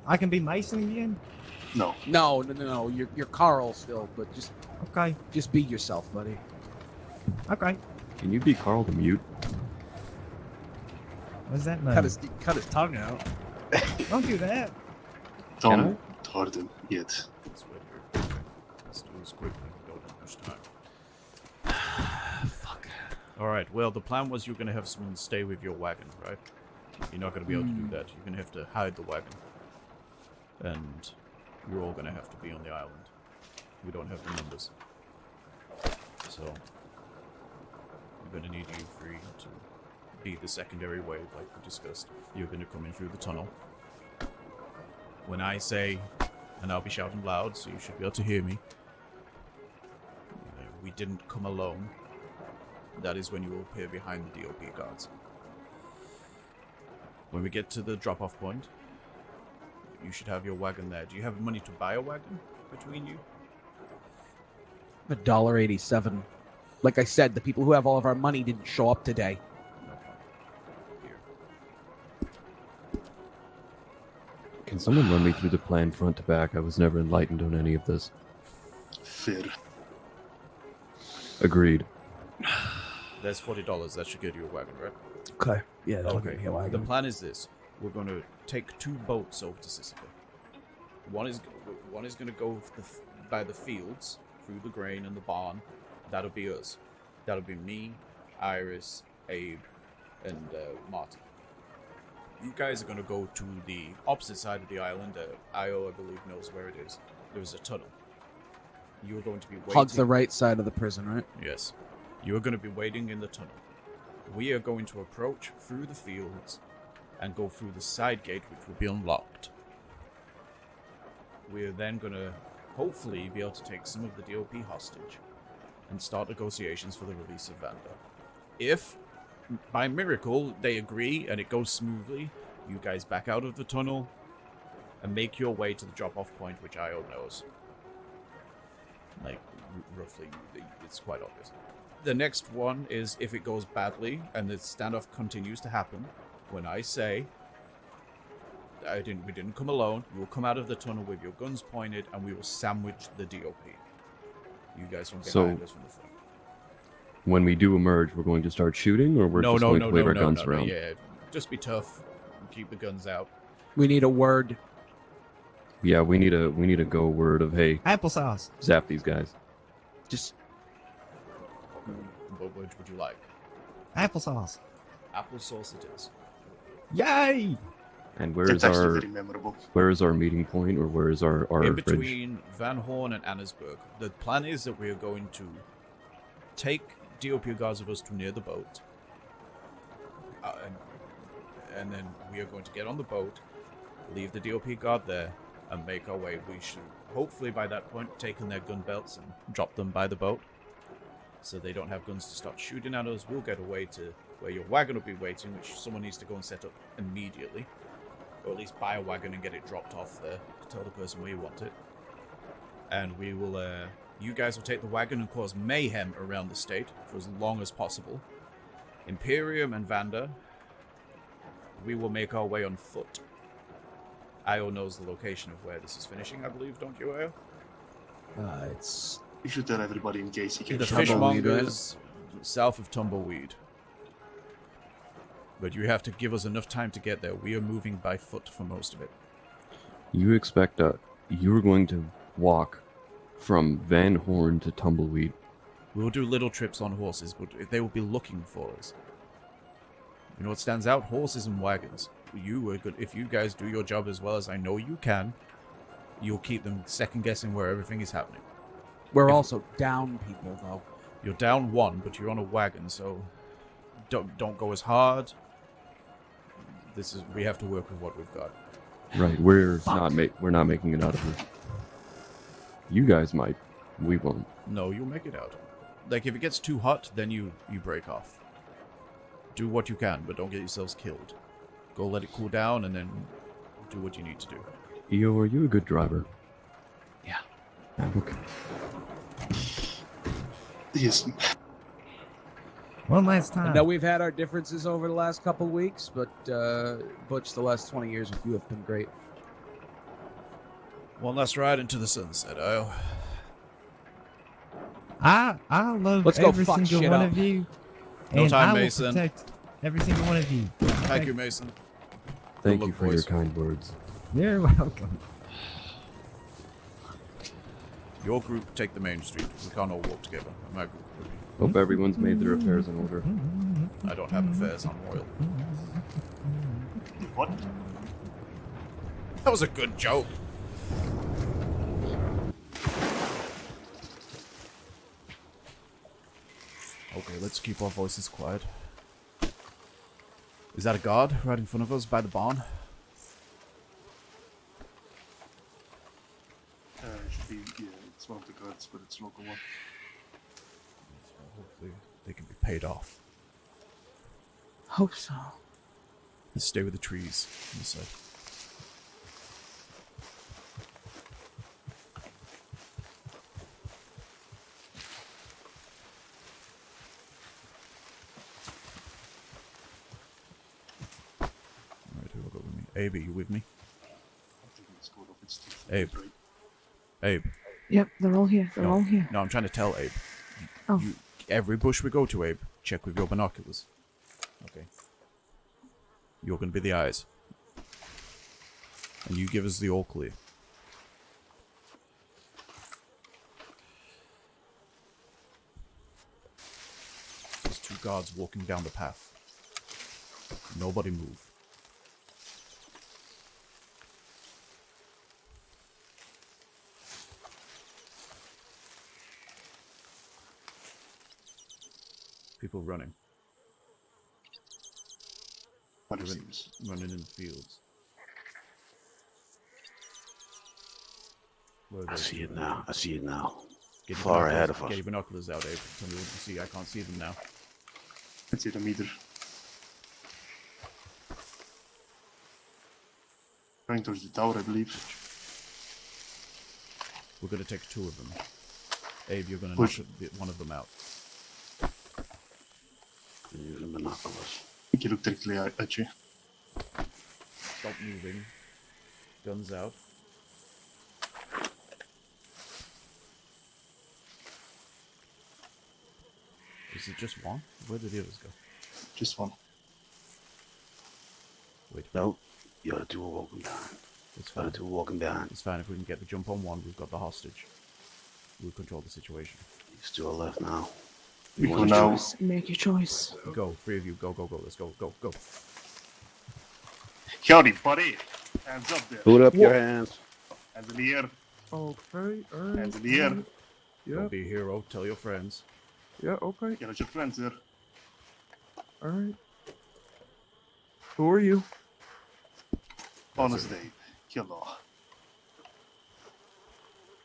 I can be Mason again? No. No. You're Carl still, but Okay. just be yourself, buddy. Okay. Can you be Carl the Mute? What does that mean? Cut his tongue out. Don't do that. Don't hurt him yet. That's what you're doing. Let's do this quickly. We don't have much time. Fuck. Alright, well, the plan was you're going to have someone stay with your wagon, right? You're not going to be able to do that. You're going to have to hide the wagon. And you're all going to have to be on the island. We don't have the numbers. So, I'm going to need you three to be the secondary wave, like we discussed. You're going to come in through the tunnel. When I say, and I'll be shouting loud, so you should be able to hear me, we didn't come alone. That is when you will appear behind the DOP guards. When we get to the drop-off point, you should have your wagon there. Do you have money to buy a wagon between you? $1.87. Like I said, the people who have all of our money didn't show up today. No problem. Here. Can someone run me through the plan front to back? I was never enlightened on any of this. Fair. Agreed. There's $40. That should get you a wagon, right? Okay. Yeah, that'll Okay. get me a wagon. The plan is this: we're going to take 2 boats over to Sicily. One is going to go by the fields through the grain and the barn. That'll be us. That'll be me, Iris, Abe, and Martin. You guys are going to go to the opposite side of the island. Io, I believe, knows where it is. There's a tunnel. You are going to be waiting. Hug the right side of the prison, right? Yes. You are going to be waiting in the tunnel. We are going to approach through the fields and go through the side gate, which will be unlocked. We are then going to hopefully be able to take some of the DOP hostage and start negotiations for the release of Vander. If, by miracle, they agree and it goes smoothly, you guys back out of the tunnel and make your way to the drop-off point, which Io knows. Like, roughly, it's quite obvious. The next one is if it goes badly and the standoff continues to happen, when I say, we didn't come alone, you will come out of the tunnel with your guns pointed and we will sandwich the DOP. You guys from behind us from the front. When we do emerge, we're going to start shooting, or we're just going to wave our guns around? Yeah, just be tough. Keep the guns out. We need a word. Yeah, we need a go word of, hey, Applesauce. zap these guys. Just What word would you like? Applesauce. Applesauce it is. Yay! And That's actually very memorable. where is our meeting point, or where is our In bridge? between Van Horn and Annesburg. The plan is that we are going to take DOP guards with us to near the boat. And then we are going to get on the boat, leave the DOP guard there, and make our way. We should, hopefully by that point, take in their gun belts and drop them by the boat. So they don't have guns to start shooting at us. We'll get away to where your wagon will be waiting, which someone needs to go and set up immediately. Or at least buy a wagon and get it dropped off there. Tell the person where you want it. And we will, you guys will take the wagon and cause mayhem around the state for as long as possible. Imperium and Vander, we will make our way on foot. Io knows the location of where this is finishing, I believe, don't you, Io? it's You should tell everybody in case he The gets Tumbleweed, fishmongers south of Tumbleweed. But you have to give us enough time to get there. We are moving by foot for most of it. You expect you're going to walk from Van Horn to Tumbleweed? We'll do little trips on horses, but they will be looking for us. You know what stands out? Horses and wagons. You are good. If you guys do your job as well as I know you can, you'll keep them second-guessing where everything is happening. we're also down people though. You're down one, but you're on a wagon, so don't go as hard. We have to work with what we've got. Right, we're not making it out of here. You guys might. We won't. No, you'll make it out. Like, if it gets too hot, then you break off. Do what you can, but don't get yourselves killed. Go let it cool down, and then do what you need to do. Io, are you a good driver? Yeah. Okay. Yes. One last I time. know we've had our differences over the last couple weeks, but Butch, the last 20 years with you have been great. One last ride into the sunset, oh. I love Let's go every fuck single shit one up. of you. No And time, I will Mason. protect every single one of you. Thank Okay? you, Mason. Thank Good you luck, for your boys. kind words. You're welcome. Your group take the main street. We can't all walk together. My group will be. Hope everyone's made their affairs in order. I don't have affairs on Royal. What? That was a good joke. Okay, let's keep our voices quiet. Is that a guard right in front of us by the barn? It should be, yeah, it's one of the guards, but it's local one. Hopefully they can be paid off. Hope so. Let's stay with the trees on this side. Alright, who will go with me? Abe, are you with me? I think it's good if it's too far, Abe. right? Abe. Yep, they're all here. They're all here. No, I'm trying to tell Abe. Oh. Every bush we go to, Abe, check with your binoculars. Okay. You're going to be the eyes. And you give us the all clear. There's two guards walking down the path. Nobody move. People running. What it Running, seems. running in the fields. Where are I they? see it now. I see it now. Get your Far ahead binoculars- of us. Get your binoculars out, Abe. Tell me what you see. I can't see them now. Can't see them either. Going towards the tower, I believe. We're gonna take two of them. Abe, you're gonna Push. knock one of them out. I'm using binoculars. I think you look directly at you. Stop moving. Guns out. Is it just one? Where did the others go? Just one. Wait, No, the other two are walking behind. it's The other fine. two are walking behind. It's fine if we can get the jump on one. We've got the hostage. We'll control the situation. These two are left now. We You go wanna now. choose? Make your choice. Go, three of you. Go, go, go. Let's go, go, go. Howdy, buddy. Hands up there. Put up your hands. Hands in the air. Okay, alright. Hands in the air. Yeah, Don't be a hero. Tell your friends. yeah, okay, Get out your friends there. alright. Who are you? Honest Dave. Hello.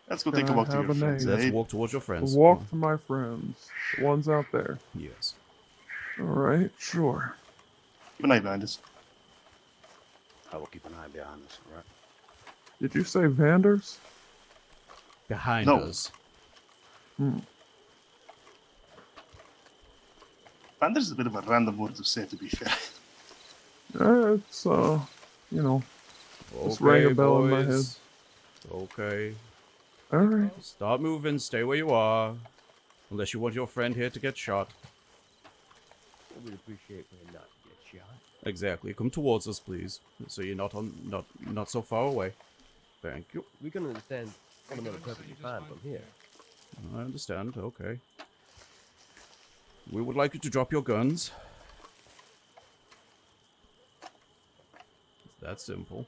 Let's go Can take a I walk to have your a friends. name? Let's eh? walk towards your friends. Walk to my friends. The ones out there. Yes. Alright, sure. Keep an eye behind us. I will keep an eye behind us, alright? Did you say Vanders? Behind No. us. Vander's a bit of a random word to say, to be fair. It's, you know, Just rang a bell in my head. Okay. alright. Stop moving. Stay where you are. Unless you want your friend here to get shot. I would appreciate for him not to get shot. Exactly. Come towards us, please. So you're not so far away. Thank you. We can understand one another perfectly fine from here. I understand. Okay. We would like you to drop your guns. It's that simple.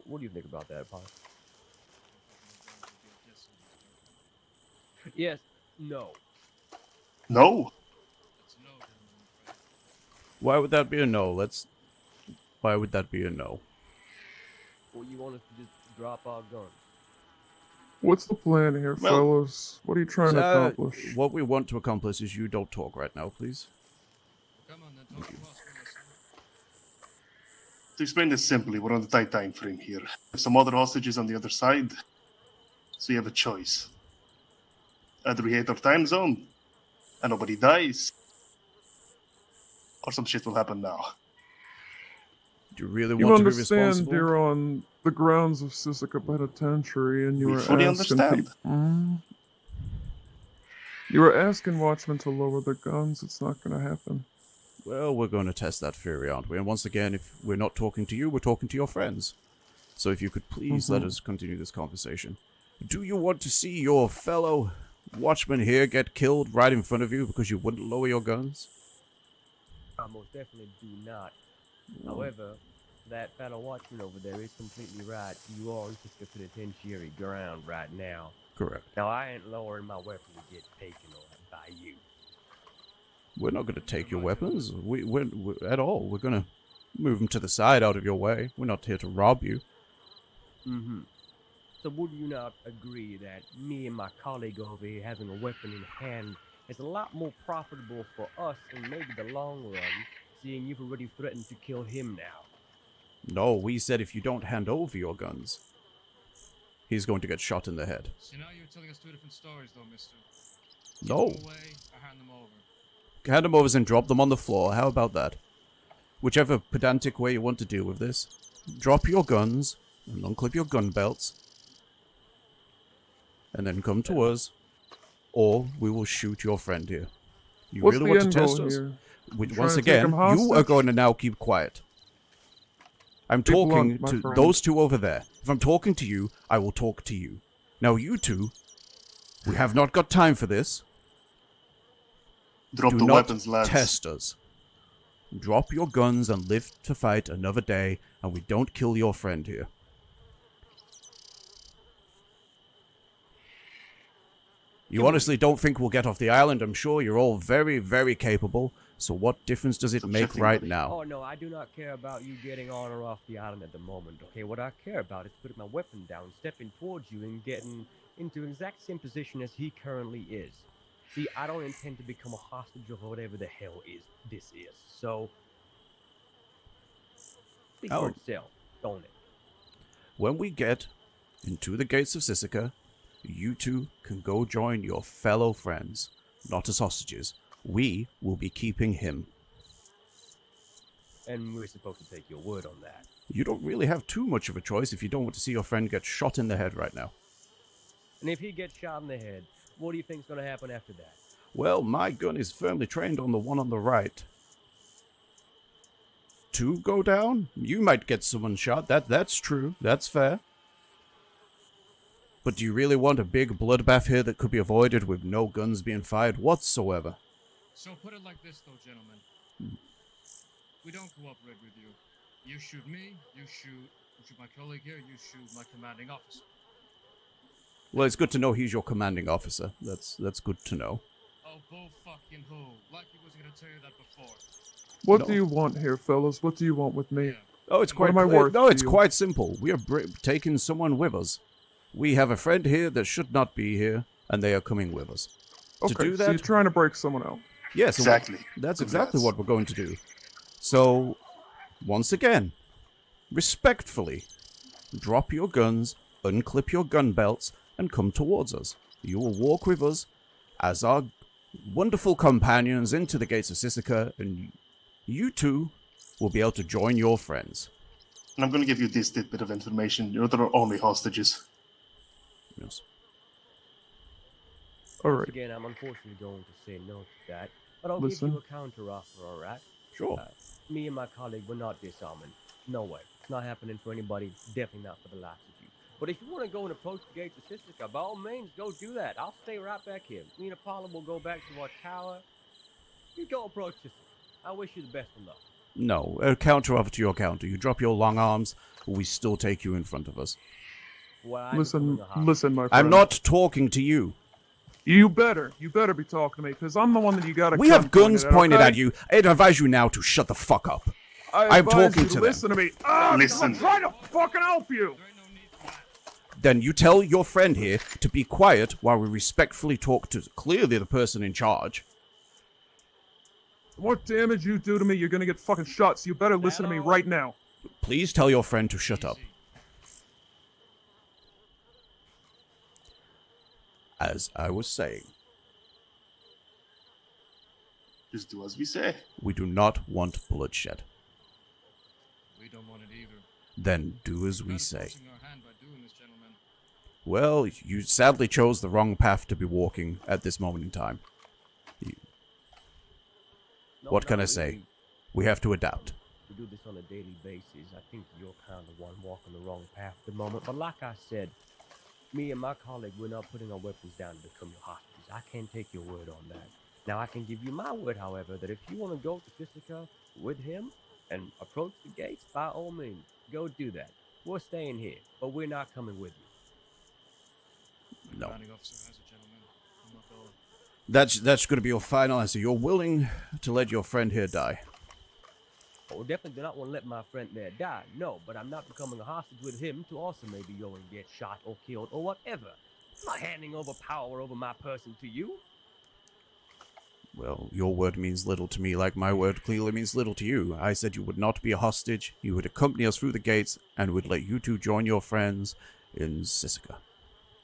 What do you think about that, Pop? Yes. No. No. Why would that be a no? Why would that be a no? Well, you want us to just drop our guns? What's the plan here, Well- fellas? What are you trying to accomplish? What we want to accomplish is you don't talk right now, please. To explain this simply, we're on a tight time frame here. There's some other hostages on the other side, so you have a choice. Either we hit our time zone, and nobody dies, or some shit will happen now. Do you really You want to be understand responsible? you're on the grounds of Sisika Penitentiary, and you We were fully asking understand. You were asking watchmen to lower their guns. It's not going to happen. Well, we're going to test that theory, aren't we? And once again, if we're not talking to you, we're talking to your friends. So if you could please let us continue this conversation. Do you want to see your fellow watchman here get killed right in front of you because you wouldn't lower your guns? I most definitely do not. However, that fellow watchman over there is completely right. You are on Sister Penitentiary ground right now. Correct. Now, I ain't lowering my weapon to get taken by you. We're not going to take your weapons. We're at all. We're going to move them to the side out of your way. We're not here to rob you. Mm-hmm. So would you not agree that me and my colleague over here having a weapon in hand is a lot more profitable for us in maybe the long run, seeing you've already threatened to kill him now? No, we said if you don't hand over your guns, he's going to get shot in the head. So now you're telling us two different stories, though, mister. No. Give them away or hand them over. Hand them over and drop them on the floor. How about that? Whichever pedantic way you want to deal with this. Drop your guns and unclip your gun belts. And then come to us. Or we will shoot your friend here. You What's really the want to end test goal us? here? Once trying to take again, him you are hostage? going to now keep quiet. I'm Be talking blunt, my to friend. those two over there. If I'm talking to you, I will talk to you. Now you two, we have not got time for this. Drop Do the not weapons, lads. test us. Drop your guns and live to fight another day, and we don't kill your friend here. You honestly don't think we'll get off the island? I'm sure you're all very, very capable. So what difference does it make right now? Oh, no, I do not care about you getting on or off the island at the moment, okay? What I care about is putting my weapon down, stepping towards you, and getting into the exact same position as he currently is. See, I don't intend to become a hostage of whatever the hell this is. So, speaks for itself, don't it? When we get into the gates of Sisika, you two can go join your fellow friends, not as hostages. We will be keeping him. And we're supposed to take your word on that. You don't really have too much of a choice if you don't want to see your friend get shot in the head right now. And if he gets shot in the head, what do you think's going to happen after that? Well, my gun is firmly trained on the one on the right. Two go down? You might get someone shot. That's true. That's fair. But do you really want a big bloodbath here that could be avoided with no guns being fired whatsoever? So put it like this, though, gentlemen. We don't cooperate with you. You shoot me, you shoot my colleague here, you shoot my commanding officer. Well, it's good to know he's your commanding officer. That's good to know. Oh, bull fucking who? Like he wasn't gonna tell you that before. What No. do you want here, fellas? What do you want with me? Yeah. Oh, it's What quite am I worth no, to it's you? quite simple. We are taking someone with us. We have a friend here that should not be here, and they are coming with us. Okay, to do so that, you're trying to break someone out. yes, Exactly. That's Congrats. exactly what we're going to do. So, once again, respectfully, drop your guns, unclip your gun belts, and come towards us. You will walk with us as our wonderful companions into the gates of Sisika, and you two will be able to join your friends. And I'm going to give you this bit of information. You're the only hostages. Yes. Alright, Again, I'm unfortunately going to say no to that. But I'll Listen. give you a counter offer, alright? Sure. Me and my colleague will not disarming. No way. It's not happening for anybody. Definitely not for the likes of you. But if you want to go and approach the gates of Sisika, by all means, go do that. I'll stay right back here. Me and Apollo will go back to our tower. You go approach Sisika. I wish you the best of luck. No, a counter offer to your counter. You drop your long arms, we still take you in front of us. Well, I'm listen, becoming a hostage. listen, my friend. I'm not talking to you. You better be talking to me, because I'm the one that you got to. We have guns pointed okay? at you. I'd advise you now to shut the fuck up. I'm advise talking you to them. listen to me. Ah, Listen. I'm trying to fucking help you. There ain't no need for that. Then you tell your friend here to be quiet while we respectfully talk to clearly the person in charge. The more damage you do to me, you're gonna get fucking shot. So you better listen to me right now. Please tell your friend to shut up. As I was saying, Just do as we say. we do not want bloodshed. We don't want it either. Then do as we Not say. forcing our hand by doing this, gentlemen. Well, you sadly chose the wrong path to be walking at this moment in time. What can I say? We have to adapt. We do this on a daily basis. I think you're kind of the one walking the wrong path at the moment. But like I said, me and my colleague, we're not putting our weapons down to become your hostages. I can't take your word on that. Now, I can give you my word, however, that if you want to go to Sisika with him and approach the gates, by all means, go do that. We're staying here, but we're not coming with you. No. Commanding officer has it, gentlemen. I'm not going. That's going to be your final answer. You're willing to let your friend here die. Oh, definitely do not want to let my friend there die. No, but I'm not becoming a hostage with him to also maybe go and get shot or killed or whatever. I'm not handing over power over my person to you. Well, your word means little to me, like my word clearly means little to you. I said you would not be a hostage, you would accompany us through the gates, and would let you two join your friends in Sisika.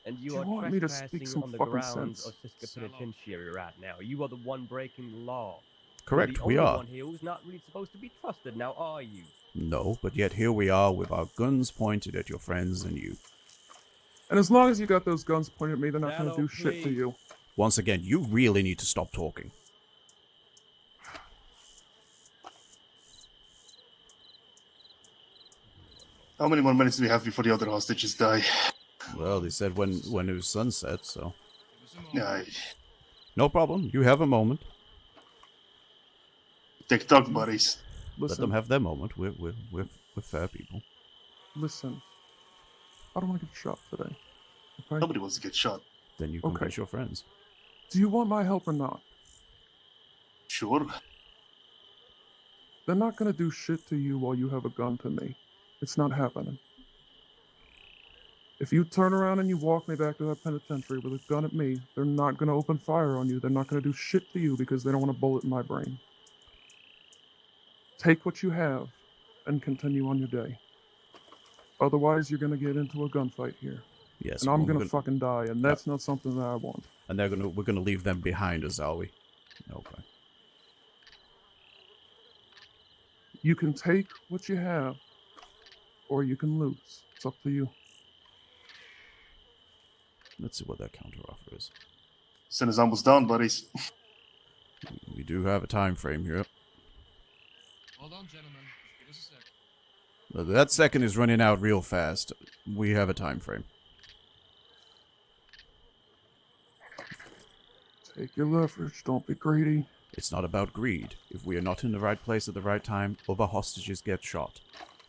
And Do you you are want me to speak trespassing some on the fucking grounds sense? of Siska Penitentiary right now. You are the one breaking the law. Correct, You're we the only are. one here who's not really supposed to be trusted, now are you? No, but yet here we are with our guns pointed at your friends and you. And as long as you got those guns pointed at me, they're not Shadow, gonna do shit to please. you. Once again, you really need to stop talking. How many more minutes do we have before the other hostages die? Well, they said when it was sunset, so... Give us a moment. Yeah, No problem, you have a moment. TikTok buddies. Let them Listen, have their moment. We're fair people. listen. I don't want to get shot today. Okay? Nobody wants to get shot. Then you can Okay. face your friends. Do you want my help or not? Sure. They're not gonna do shit to you while you have a gun to me. It's not happening. If you turn around and you walk me back to that penitentiary with a gun at me, they're not gonna open fire on you. They're not gonna do shit to you because they don't want a bullet in my brain. Take what you have and continue on your day. Otherwise, you're gonna get into a gunfight here. Yes, And I'm well, gonna fucking die, and that's not something that I want. and we're gonna leave them behind us, are we? Okay. You can take what you have, or you can lose. It's up to you. Let's see what that counteroffer is. Sun is almost down, buddies. We do have a time frame here. Hold on, gentlemen. Just give us a sec. That second is running out real fast. We have a time frame. Take your leverage. Don't be greedy. It's not about greed. If we are not in the right place at the right time, other hostages get shot.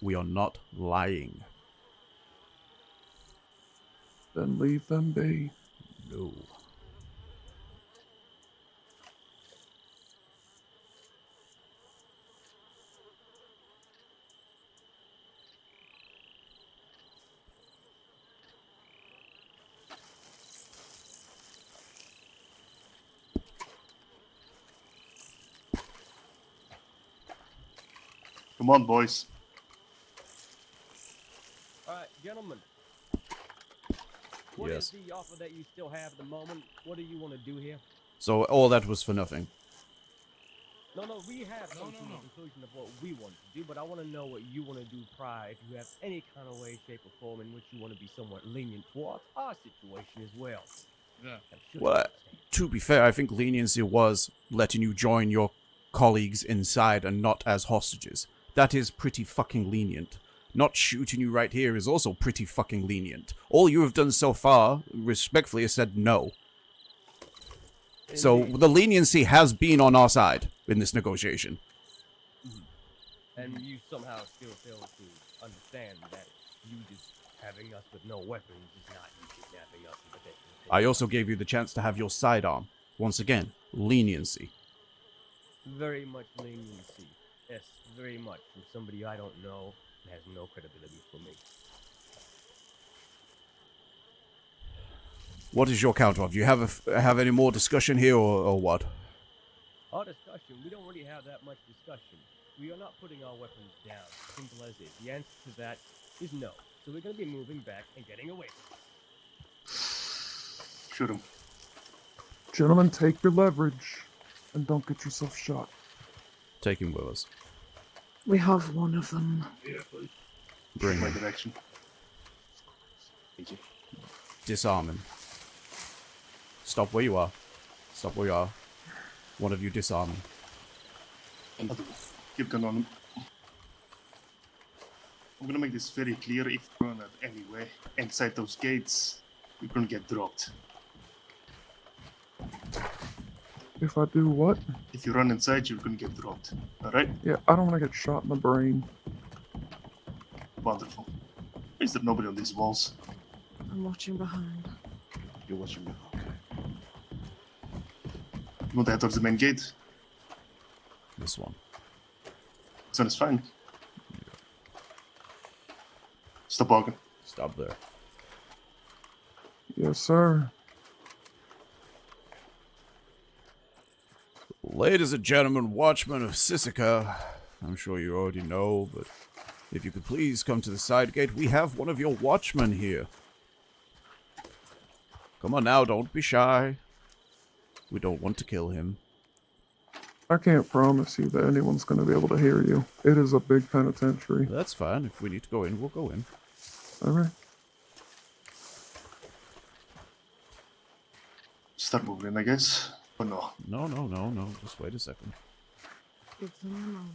We are not lying. Then leave them be. No. Come on, boys. Alright, gentlemen. What is Yes. the offer that you still have at the moment? What do you want to do here? So all that was for nothing. No, we have come to a conclusion of what we want to do, but I want to know what you want to do prior, if you have any kind of way, shape, or form in which you want to be somewhat lenient towards our situation as well. Yeah. Well, to be fair, I think leniency was letting you join your colleagues inside and not as hostages. That is pretty fucking lenient. Not shooting you right here is also pretty fucking lenient. All you have done so far, respectfully, is said no. So the leniency has been on our side in this negotiation. And you somehow still fail to understand that you just having us with no weapons is not you kidnapping us and protecting us. I also gave you the chance to have your sidearm. Once again, leniency. Very much leniency. Yes, very much. From somebody I don't know and has no credibility for me. What is your counter? Do you have any more discussion here, or what? Our discussion, we don't really have that much discussion. We are not putting our weapons down. Simple as it. The answer to that is no. So we're going to be moving back and getting away from it. Shoot him. Gentlemen, take your leverage and don't get yourself shot. Take him with us. We have one of them. Bring My him. direction. Thank you. Disarm him. Stop where you are. Stop where you are. One of you disarm him. I'll do it. Keep gun on him. I'm gonna make this very clear. If you run out anyway inside those gates, you're gonna get dropped. If I do what? If you run inside, you're gonna get dropped. Alright? Yeah, I don't want to get shot in the brain. Wonderful. Is there nobody on these walls? I'm watching behind. You're watching me. Okay. You want to head towards the main gate? This one. This one is fine. Stop walking. Stop there. Yes, sir. Ladies and gentlemen, watchmen of Sisika, I'm sure you already know, but if you could please come to the side gate, we have one of your watchmen here. Come on now, don't be shy. We don't want to kill him. I can't promise you that anyone's going to be able to hear you. It is a big penitentiary. That's fine. If we need to go in, we'll go in. All right. Start moving, I guess. Or no? No. Just wait a second. Give them a moment.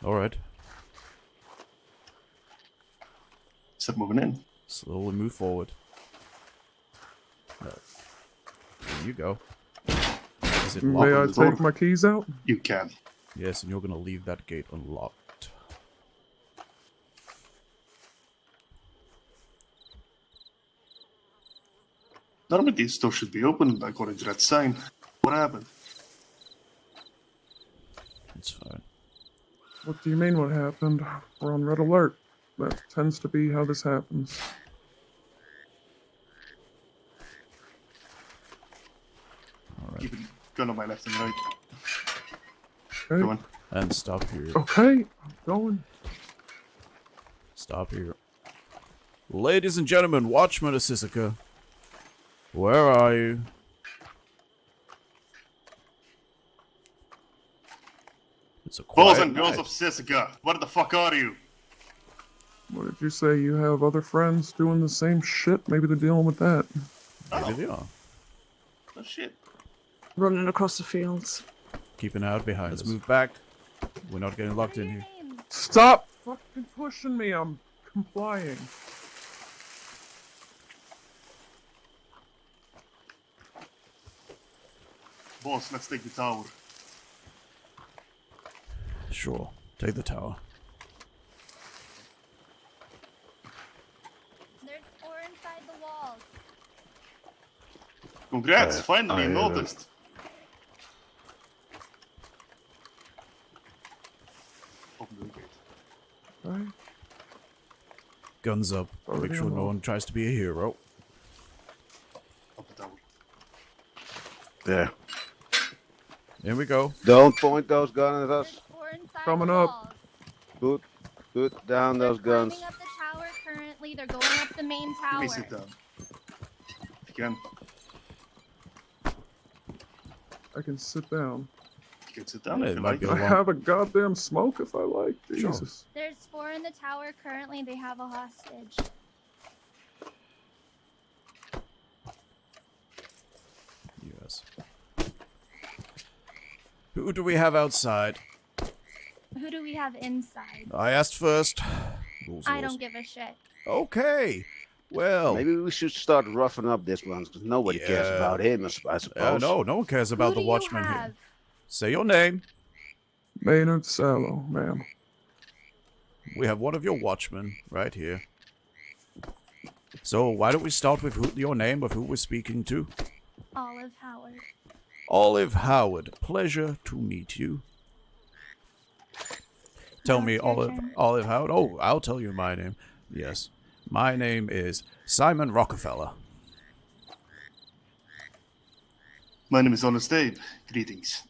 All right. Start moving in. Slowly move forward. There you go. Is it May I locked? take my keys out? You can. Yes, and you're gonna leave that gate unlocked. Normally these doors should be open according to that sign. What happened? It's fine. What do you mean what happened? We're on red alert. That tends to be how this happens. All right. Keep it gun on my left and right. Okay. Go on. And stop here. Okay, I'm going. Stop here. Ladies and gentlemen, watchmen of Sisika, where are you? It's a Boys quiet and girls night. of Sisika, where the fuck are you? What did you say? You have other friends doing the same shit? Maybe they're dealing with that. Maybe they are. Oh shit. Running across the fields. Keep an eye out behind us. Let's move back. We're not getting locked in here. Stop fucking pushing me. I'm complying. Boss, let's take the tower. Sure. Take the tower. There's 4 inside the walls. Congrats, finally noticed. Open the gate. Right? Guns up. Already Make sure no unlocked. one tries to be a hero. Up the tower. There. Here we go. Don't point those guns at There's us. 4 inside Coming the up. walls. Put down They're those guns. climbing up the tower currently. They're going up the main Let tower. me sit down. If you can. I can sit down. You can sit down It if you might like. be I have a goddamn smoke if I like. Jesus. There's 4 in the tower currently. They have a hostage. Yes. Who do we have outside? Who do we have inside? I asked first. Rules, I rules. don't give a shit. Okay. Well. Maybe we should start roughing up this one, because nobody cares Yeah. about him, I suppose. No one cares about Who the do you watchman have? here. Say your name. Maynard Sallow, ma'am. We have one of your watchmen right here. So why don't we start with your name of who we're speaking to? Olive Howard. Olive Howard. Pleasure to meet you. Tell Now me, it's your Olive turn. Olive Howard. Oh, I'll tell you my name. Yes. My name is Simon Rockefeller. My name is Honest Abe. Greetings.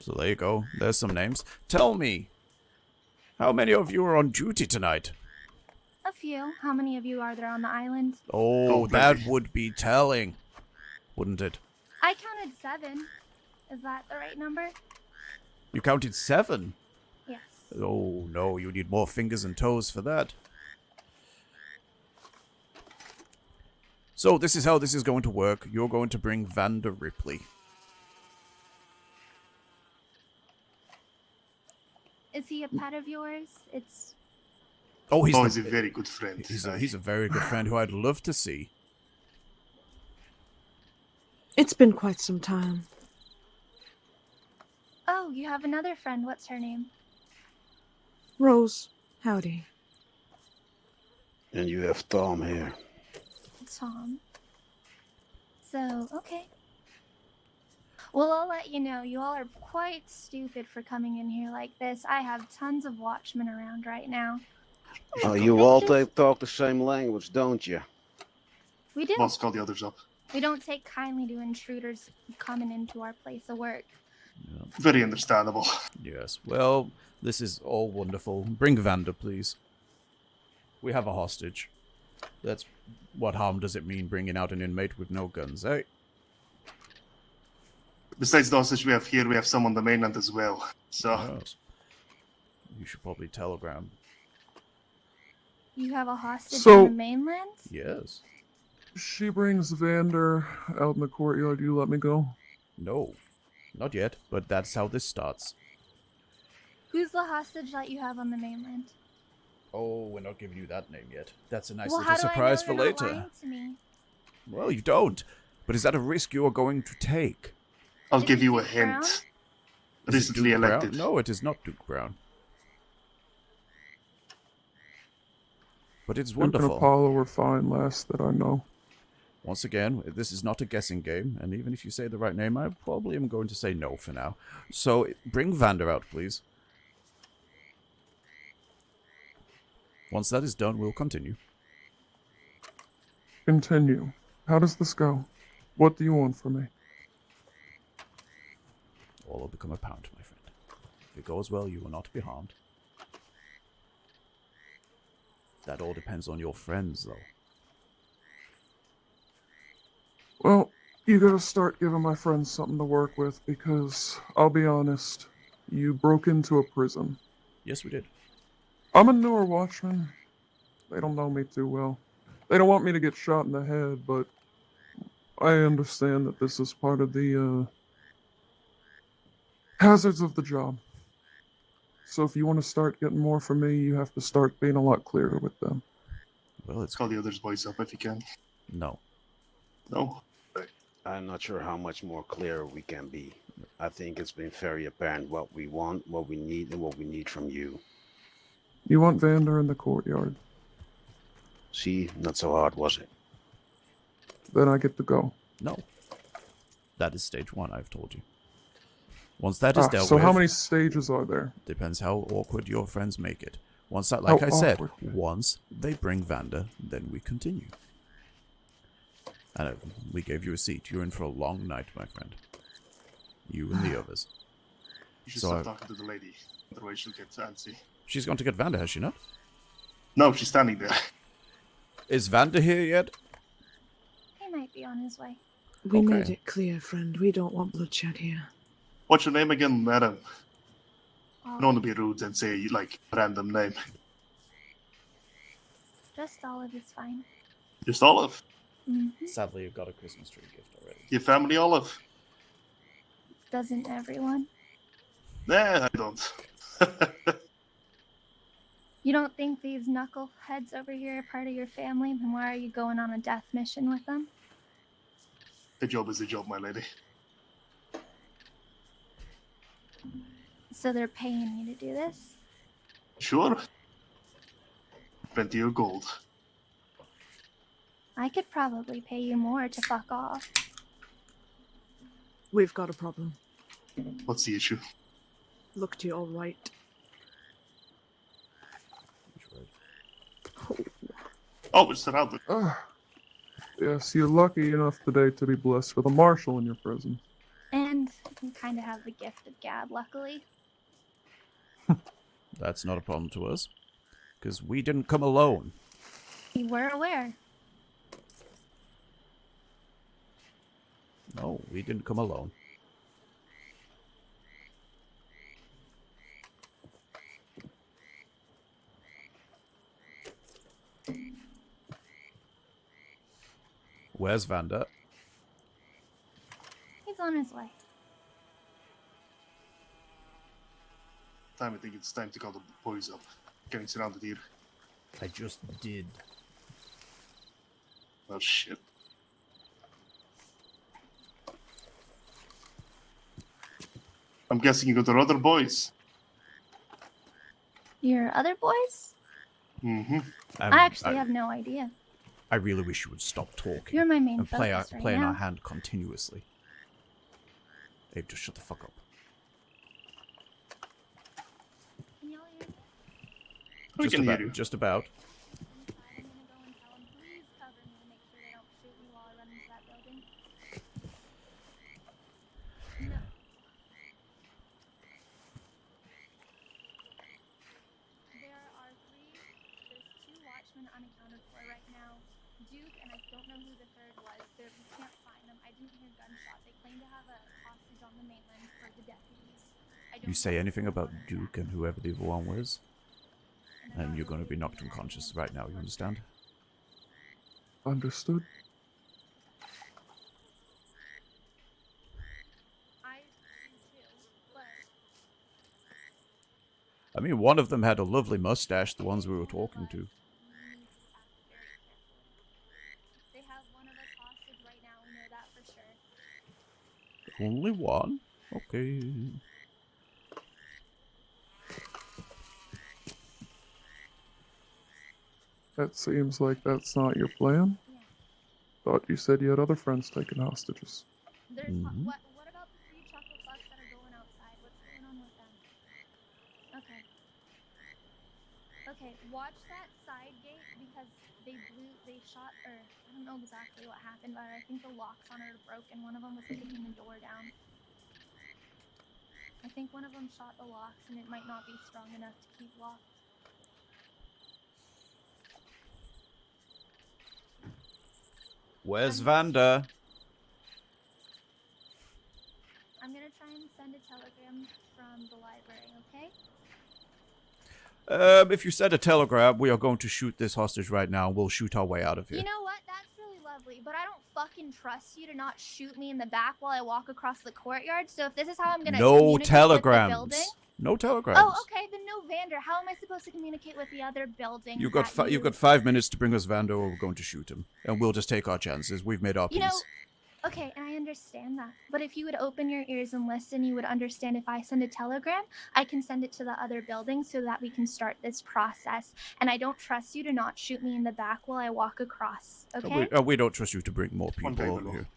So there you go. There's some names. Tell me, how many of you are on duty tonight? A few. How many of you are there on the island? Oh, Oh, that plenty. would be telling. wouldn't it? I counted 7. Is that the right number? You counted 7? Yes. Oh no, you need more fingers and toes for that. So this is how this is going to work. You're going to bring Vander Ripley. Is he a pet of yours? It's... Oh, he's a very good friend. He's a very good friend who I'd love to see. It's been quite some time. Oh, you have another friend. What's her name? Rose, howdy. And you have Tom here. Tom. So, okay. Well, I'll let you know. You all are quite stupid for coming in here like this. I have tons of watchmen around right now. Oh, you all talk the same language, don't you? We do. Boss, call the others up. We don't take kindly to intruders coming into our place of work. Yeah. Very understandable. Yes. Well, this is all wonderful. Bring Vander, please. We have a hostage. That's what harm does it mean bringing out an inmate with no guns, eh? Besides the hostage we have here, we have some on the mainland as well. So Yes. You should probably telegram. You have a hostage So- on the mainland? Yes. She brings Vander out in the courtyard. You let me go? No. Not yet, but that's how this starts. Who's the hostage that you have on the mainland? Oh, we're not giving you that name yet. That's a nice Well, little how do surprise I for know you're not later. lying to me? Well, you don't. But is that a risk you are going to take? I'll Is give it you a Duke Brown? hint. Is it Recently Duke Brown? elected. No, it is not Duke Brown. But it's Duke and wonderful. Apollo were fine last that I know. Once again, this is not a guessing game, and even if you say the right name, I probably am going to say no for now. So, bring Vander out, please. Once that is done, we'll continue. Continue. How does this go? What do you want from me? All will become apparent, my friend. If it goes well, you will not be harmed. That all depends on your friends, though. Well, you gotta start giving my friends something to work with because, I'll be honest, you broke into a prison. Yes, we did. I'm a newer watchman. They don't know me too well. They don't want me to get shot in the head, but I understand that this is part of the, hazards of the job. So if you want to start getting more from me, you have to start being a lot clearer with them. Well, it's... Call the others boys up if you can. No. No? I'm not sure how much more clear we can be. I think it's been very apparent what we want, what we need, and what we need from you. You want Vander in the courtyard. See, not so hard, was it? Then I get to go. No. That is stage 1, I've told you. Once that is dealt so with... how many stages are there? Depends how awkward your friends make it. Once that, like How I said, awkward? once they bring Vander, then we continue. And we gave you a seat. You're in for a long night, my friend. You and the others. You should So stop talking to the lady. Otherwise she'll get antsy. She's going to get Vander, has she not? No, she's standing there. Is Vander here yet? He might be on his way. We Okay. made it clear, friend. We don't want bloodshed here. What's your name again, madam? I Olive. don't want to be rude and say, like, a random name. Just Olive is fine. Just Olive. Sadly, you've got a Christmas tree gift already. Your family, Olive? Doesn't everyone? Nah, I don't. You don't think these knuckleheads over here are part of your family? Then why are you going on a death mission with them? The job is a job, my lady. So they're paying you to do this? Sure. Plenty of gold. I could probably pay you more to fuck off. We've got a problem. What's the issue? Look to your right. Oh, it's surrounded. Yes, you're lucky enough today to be blessed with a marshal in your prison. And you kind of have the gift of gab, luckily. That's not a problem to us. Because we didn't come alone. You were aware. No, we didn't come alone. Where's Vander? He's on his way. I think it's time to call the boys up. Getting surrounded here. I just did. Oh shit. I'm guessing you got the other boys. Your other boys? Mm-hmm. I actually have no idea. I really wish you would stop talking. You're my main and focus right playing now. our hand continuously. Abe, just shut the fuck up. Can y'all hear me? We Just can about, hear you. Just about. I'm gonna go and tell them, please cover me to make sure they don't shoot me while I run into that building. No. There's 2 watchmen unaccounted for right now. Duke, and I don't know who the third was. We can't find them. I didn't hear gunshots. They claim to have a hostage on the mainland for the deputies. You say anything about Duke and whoever the other one was, and you're going to be knocked unconscious right now, you understand? Understood. I do too, but I mean, one of them had a lovely mustache, the ones we were talking to. they have one of us hostage right now. We know that for sure. Only one? Okay. That seems like that's not your plan. Yeah. Thought you said you had other friends taking hostages. There's what about the 3 chocolate bucks that are going outside? What's going on with them? Okay. Okay, watch that side gate because they shot, or I don't know exactly what happened, but I think the locks on it are broken. One of them was kicking the door down. I think one of them shot the locks and it might not be strong enough to keep locked. Where's Vander? I'm gonna try and send a telegram from the library, okay? If you send a telegram, we are going to shoot this hostage right now. We'll shoot our way out of here. You know what? That's really lovely, but I don't fucking trust you to not shoot me in the back while I walk across the courtyard. So if this is how I'm gonna No communicate with the telegrams. building, No telegrams. oh, okay, then no Vander. How am I supposed to communicate with the other building? You've got that you've got 5 minutes to bring us Vander, or we're going to shoot him, and we'll just take our chances. We've made our You peace. know, okay, and I understand that. But if you would open your ears and listen, you would understand if I send a telegram, I can send it to the other building so that we can start this process. And I don't trust you to not shoot me in the back while I walk across, okay? We don't trust you to bring more people Okay, over here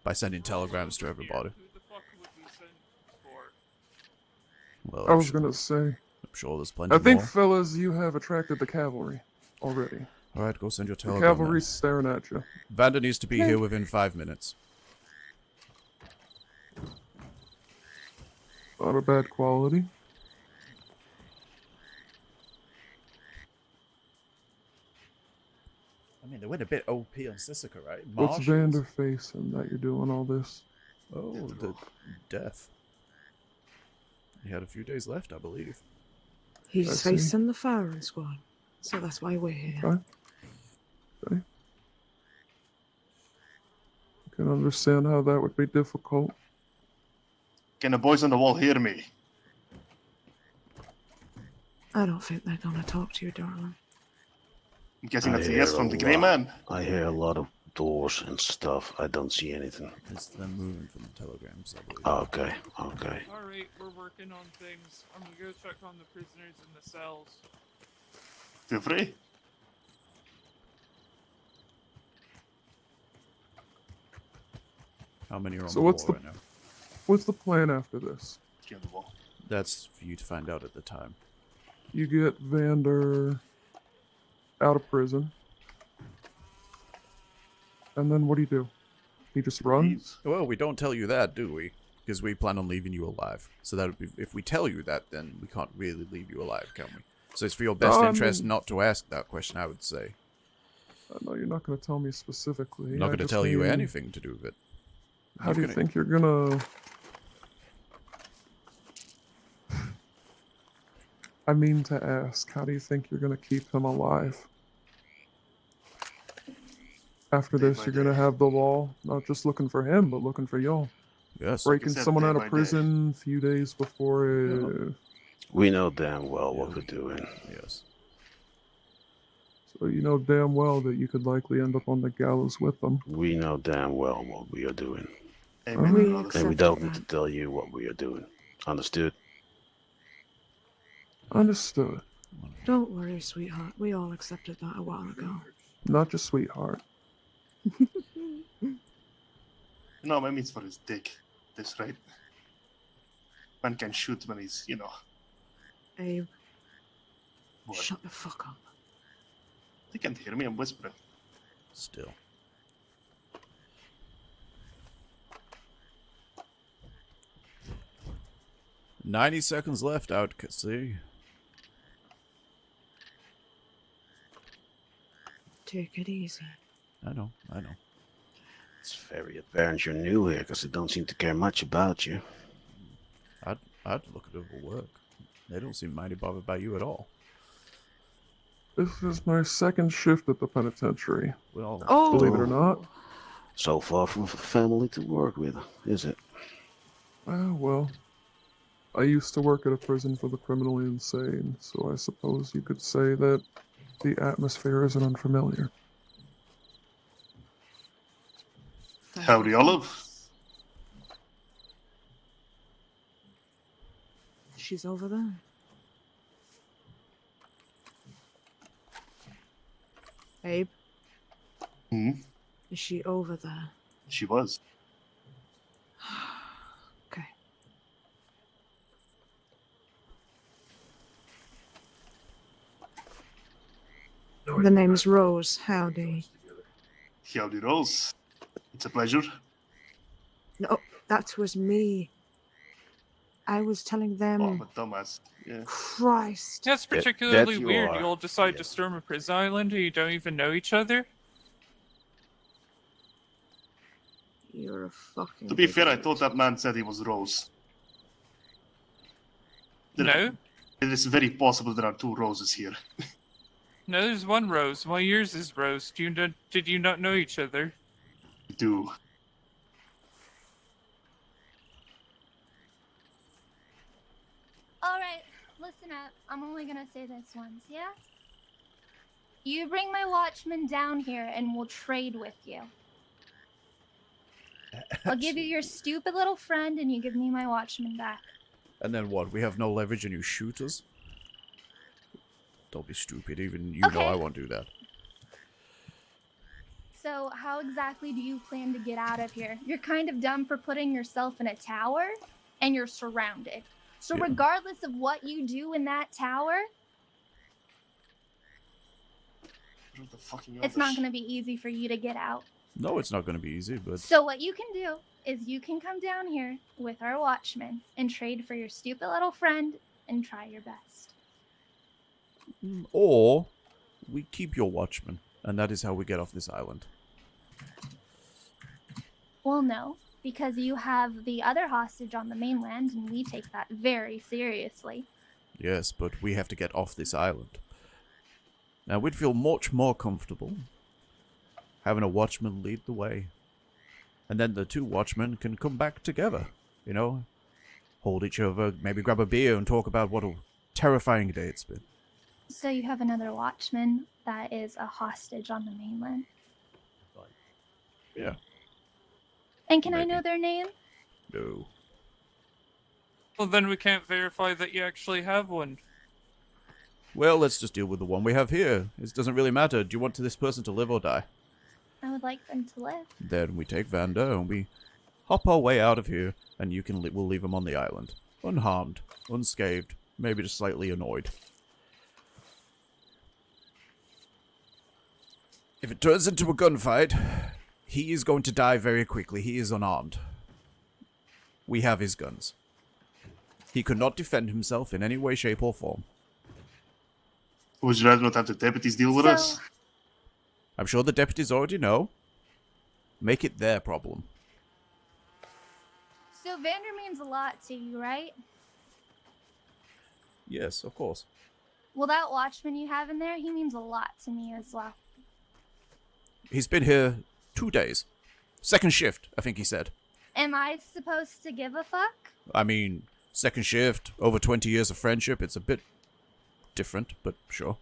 by sending telegrams to everybody. Who the fuck would we send for? Well, I was gonna say. I'm sure there's plenty I think, more. fellas, you have attracted the cavalry already. All right, go send your The telegram. then. cavalry's staring at you. Vander needs to be here within 5 minutes. Not a bad quality. I mean, they went a bit OP on Sissika, right? What's Marshals. Vander facing that you're doing all this? Oh, the death. He had a few days left, I believe. He's I see. facing the firing squad, so that's why we're here. Okay. Okay. I can understand how that would be difficult. Can the boys on the wall hear me? I don't think they're gonna talk to you, darling. I'm guessing I that's a hear yes from a the Grey lot. Man. I hear a lot of doors and stuff. I don't see anything. It's them moving from the telegrams, I believe. Okay, okay. Alright, we're working on things. I'm gonna go check on the prisoners in the cells. Feel free. How many are on So the what's wall the- right now? What's the plan after this? Get on the wall. That's for you to find out at the time. You get Vander out of prison. And then what do? He just runs? Well, we don't tell you that, do we? Because we plan on leaving you alive. So that would be, if we tell you that, then we can't really leave you alive, can we? So it's for your best interest not to ask that question, I would say. I know you're not going to tell me specifically. I'm not I going to just tell you mean- anything to do with it. How do you think you're gonna... I mean to ask, how do you think you're gonna keep him alive? After this, you're gonna have the law, not just looking for him, but looking for y'all. Yes. Breaking someone out of prison a few days before We know damn well what we're doing. Yes. So you know damn well that you could likely end up on the gallows with them. We know damn well what we are doing. Amen, We brothers. And we accepted don't need to that. tell you what we are doing. Understood? Understood. Don't worry, sweetheart. We all accepted that a while ago. Not just sweetheart. No, I mean it's for his dick. This right? Man can shoot when he's, you know. Abe, What? shut the fuck up. They can't hear me. I'm whispering. Still. "90 seconds left, out, see. Take it easy. I know. It's very apparent you're new here because they don't seem to care much about you. I'd look at over work. They don't seem mighty bothered by you at all. This is my second shift at the penitentiary. Well, Oh! Believe it or not. So far from a family to work with, is it? Well, I used to work at a prison for the criminally insane, so I suppose you could say that the atmosphere isn't unfamiliar. Howdy, Olive. She's over there. Abe, Hmm? is she over there? She was. Okay. The name's Rose. Howdy. Howdy, Rose. It's a pleasure. No, that was me. I was telling them. Oh, I'm a dumbass. Yeah. Christ. That's That particularly you weird. are. You all decide to storm a prison island and you don't even know each other? You're a fucking. To be fair, I idiot. thought that man said he was Rose. No? It is very possible there are two Roses here. No, there's one Rose. Why yours is Rose? Did you not know each other? Do. Alright, listen up. I'm only gonna say this once, yeah? You bring my watchman down here and we'll trade with you. I'll give you your stupid little friend and you give me my watchman back. And then what? We have no leverage and you shoot us? Don't be stupid. Even you know Okay. I won't do that. So, how exactly do you plan to get out of here? You're kind of dumb for putting yourself in a tower, and you're surrounded. So, Yeah. regardless of what you do in that tower, What the fucking it's not going to be easy for you to get out. No, it's not going to be easy, but So, what you can do is you can come down here with our watchman and trade for your stupid little friend and try your best. or we keep your watchman, and that is how we get off this island. Well, no, because you have the other hostage on the mainland, and we take that very seriously. Yes, but we have to get off this island. Now, we'd feel much more comfortable having a watchman lead the way. And then the two watchmen can come back together, you know? Hold each other, maybe grab a beer and talk about what a terrifying day it's been. So you have another watchman that is a hostage on the mainland. Yeah. And can I Maybe. know their name? No. Well, then we can't verify that you actually have one. Well, let's just deal with the one we have here. It doesn't really matter. Do you want this person to live or die? I would like them to live. Then we take Vander and we hop our way out of here, and you can we'll leave him on the island. Unharmed, unscathed, maybe just slightly annoyed. If it turns into a gunfight, he is going to die very quickly. He is unarmed. We have his guns. He could not defend himself in any way, shape, or form. Would you rather not have the deputies deal with us? I'm sure the deputies already know. Make it their problem. So Vander means a lot to you, right? Yes, of course. Well, that watchman you have in there, he means a lot to me as well. He's been here 2 days. Second shift, I think he said. Am I supposed to give a fuck? I mean, second shift, over 20 years of friendship, it's a bit different, but sure.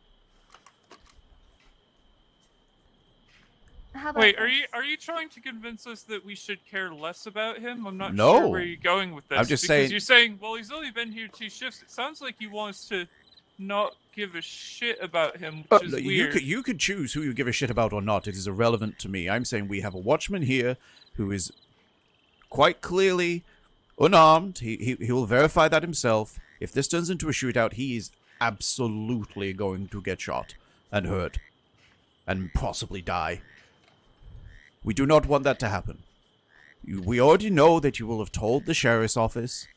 How about Wait, this? are you trying to convince us that we should care less about him? I'm not No. sure where you're going with this. I'm just because saying- you're saying, well, he's only been here 2 shifts. It sounds like he wants to not give a shit about him, which is weird. You could choose who you give a shit about or not. It is irrelevant to me. I'm saying we have a watchman here who is quite clearly unarmed. He will verify that himself. If this turns into a shootout, he is absolutely going to get shot and hurt and possibly die. We do not want that to happen. We already know that you will have told the sheriff's office.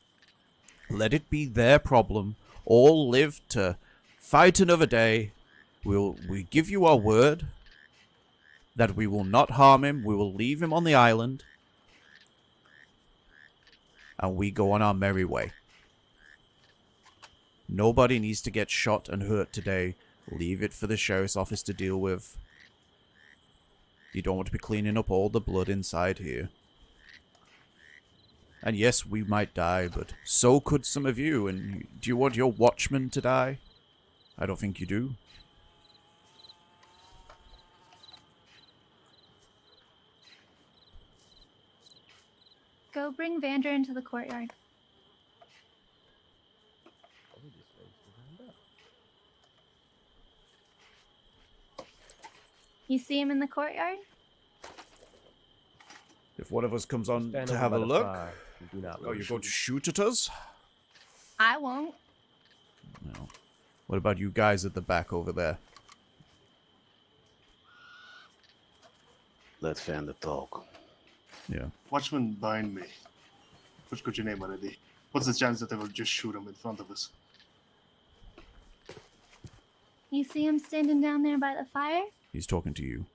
Let it be their problem. All live to fight another day. We give you our word that we will not harm him. We will leave him on the island. And we go on our merry way. Nobody needs to get shot and hurt today. Leave it for the sheriff's office to deal with. You don't want to be cleaning up all the blood inside here. And yes, we might die, but so could some of you. And do you want your watchman to die? I don't think you do. Go bring Vander into the courtyard. You see him in the courtyard? If one of us comes on Stand to over have by a the look, fire. Do not oh, let you're him going to shoot. shoot at us? I won't. No. What about you guys at the back over there? Let Vander talk. Yeah. Watchman behind me. Which got your name already? What's the chance that they will just shoot him in front of us? You see him standing down there by the fire? He's talking to you.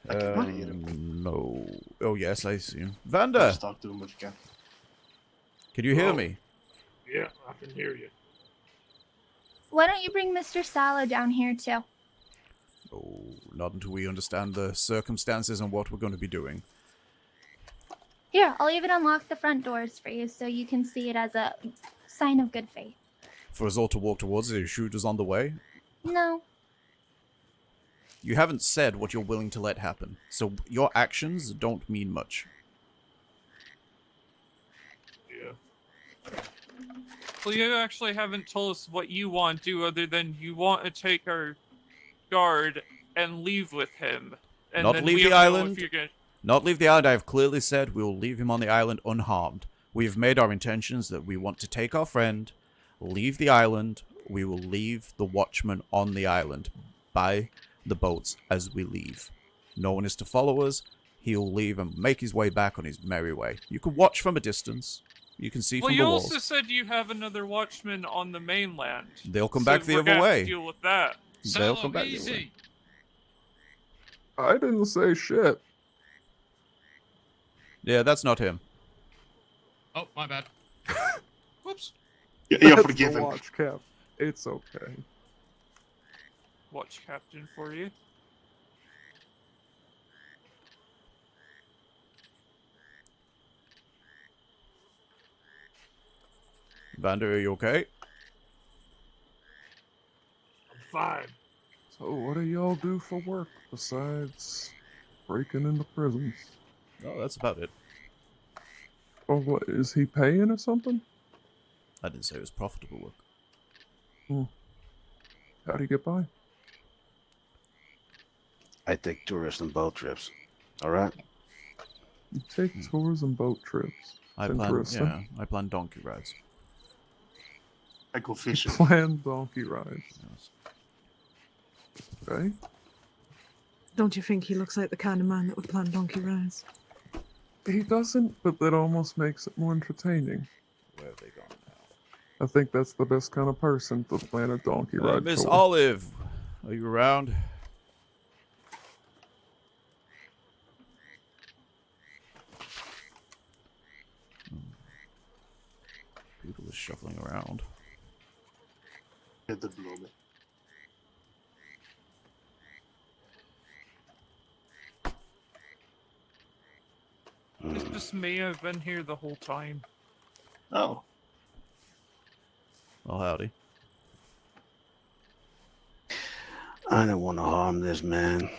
I cannot hear him. No. Oh, yes, I see him. Vander! Just talk to him if you can. Can you hear Oh. me? Yeah, I can hear you. Why don't you bring Mr. Sallow down here too? Oh, not until we understand the circumstances and what we're going to be doing. Here, I'll even unlock the front doors for you so you can see it as a sign of good faith. For us all to walk towards it, shoot us on the way? No. You haven't said what you're willing to let happen, so your actions don't mean much. Yeah. Well, you actually haven't told us what you want to do other than you want to take our guard and leave with him. And Not then leave we the don't know island? if you're gonna... Not leave the island. I have clearly said we will leave him on the island unharmed. We have made our intentions that we want to take our friend, leave the island. We will leave the watchman on the island by the boats as we leave. No one is to follow us. He'll leave and make his way back on his merry way. You can watch from a distance. You can see Well, from you the also walls. said you have another watchman on the mainland. They'll come So back the we're other gonna have to way. deal with that. They'll come back the other way. Easy. I didn't say shit. Yeah, that's not him. Oh, my bad. Whoops. You're That's forgiven. the watch cap. It's okay. Watch captain for you. Vander, are you okay? I'm fine. So what do y'all do for work besides breaking into prisons? Oh, that's about it. Or what, is he paying or something? I didn't say it was profitable work. How do you get by? I take tourists and boat trips. All right. You take tours and boat trips. I It's interesting. plan donkey rides. I go fishing. Plan donkey rides. Yes. Okay. Don't you think he looks like the kind of man that would plan donkey rides? He doesn't, but that almost makes it more entertaining. Where have they gone now? I think that's the best kind of person to plan a donkey ride Miss tour. Olive, are you around? People are shuffling around. Get the blow me. It's just me. I've been here the whole time. Oh. Oh, howdy. I don't want to harm this man.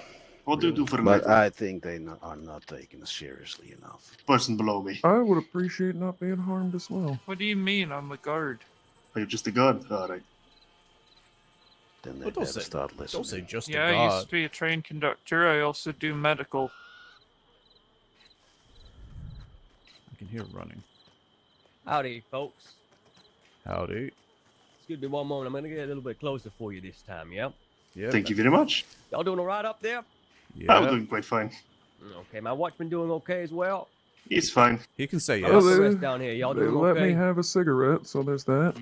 What do you do for a But living? I think they are not taking it seriously enough. Person below me. I would appreciate not being harmed as well. What do you mean? I'm a guard. Are you just a god? Alright. Then they But don't better say- start listening. Don't say just Yeah, a I god. used to be a train conductor. I also do medical. I can hear running. Howdy, folks. Howdy. Excuse me one moment. I'm gonna get a little bit closer for you this time, yeah? Yeah. Thank you very much. Y'all doing all right up there? Yeah. I'm doing quite fine. Okay, my watchman doing okay as well? He's fine. He can say Oh, yes. How's the rest down here? Y'all They doing let okay? me have a cigarette, so there's that.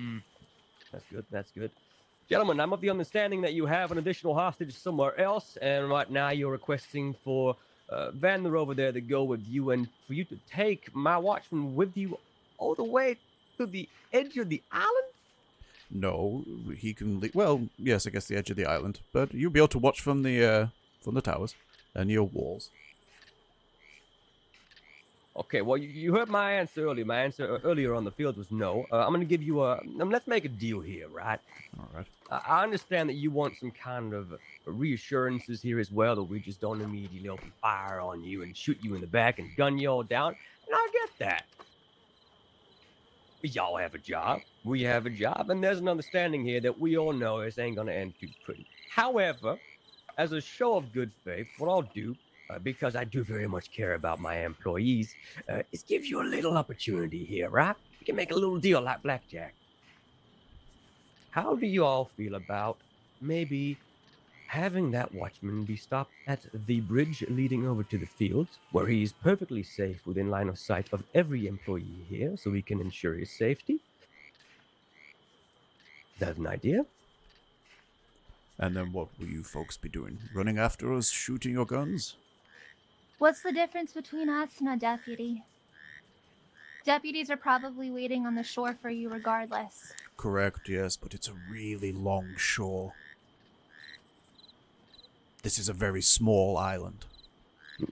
That's good, that's good. Gentlemen, I'm of the understanding that you have an additional hostage somewhere else, and right now you're requesting for Vander over there to go with you, and for you to take my watchman with you all the way to the edge of the island? No, he can leave. Well, yes, I guess the edge of the island, but you'll be able to watch from the towers and your walls. Okay, well, you heard my answer earlier. My answer earlier on the field was no. I'm going to give you a... let's make a deal here, right? All right. I understand that you want some kind of reassurances here as well, that we just don't immediately open fire on you and shoot you in the back and gun you all down. And I get that. Y'all have a job. We have a job. And there's an understanding here that we all know this ain't going to end too pretty. However, as a show of good faith, what I'll do, because I do very much care about my employees, is give you a little opportunity here, right? We can make a little deal like blackjack. How do you all feel about maybe having that watchman be stopped at the bridge leading over to the field, where he's perfectly safe within line of sight of every employee here, so we can ensure his safety? Is that an idea? And then what will you folks be doing? Running after us, shooting your guns? What's the difference between us and a deputy? Deputies are probably waiting on the shore for you regardless. Correct, yes, but it's a really long shore. This is a very small island.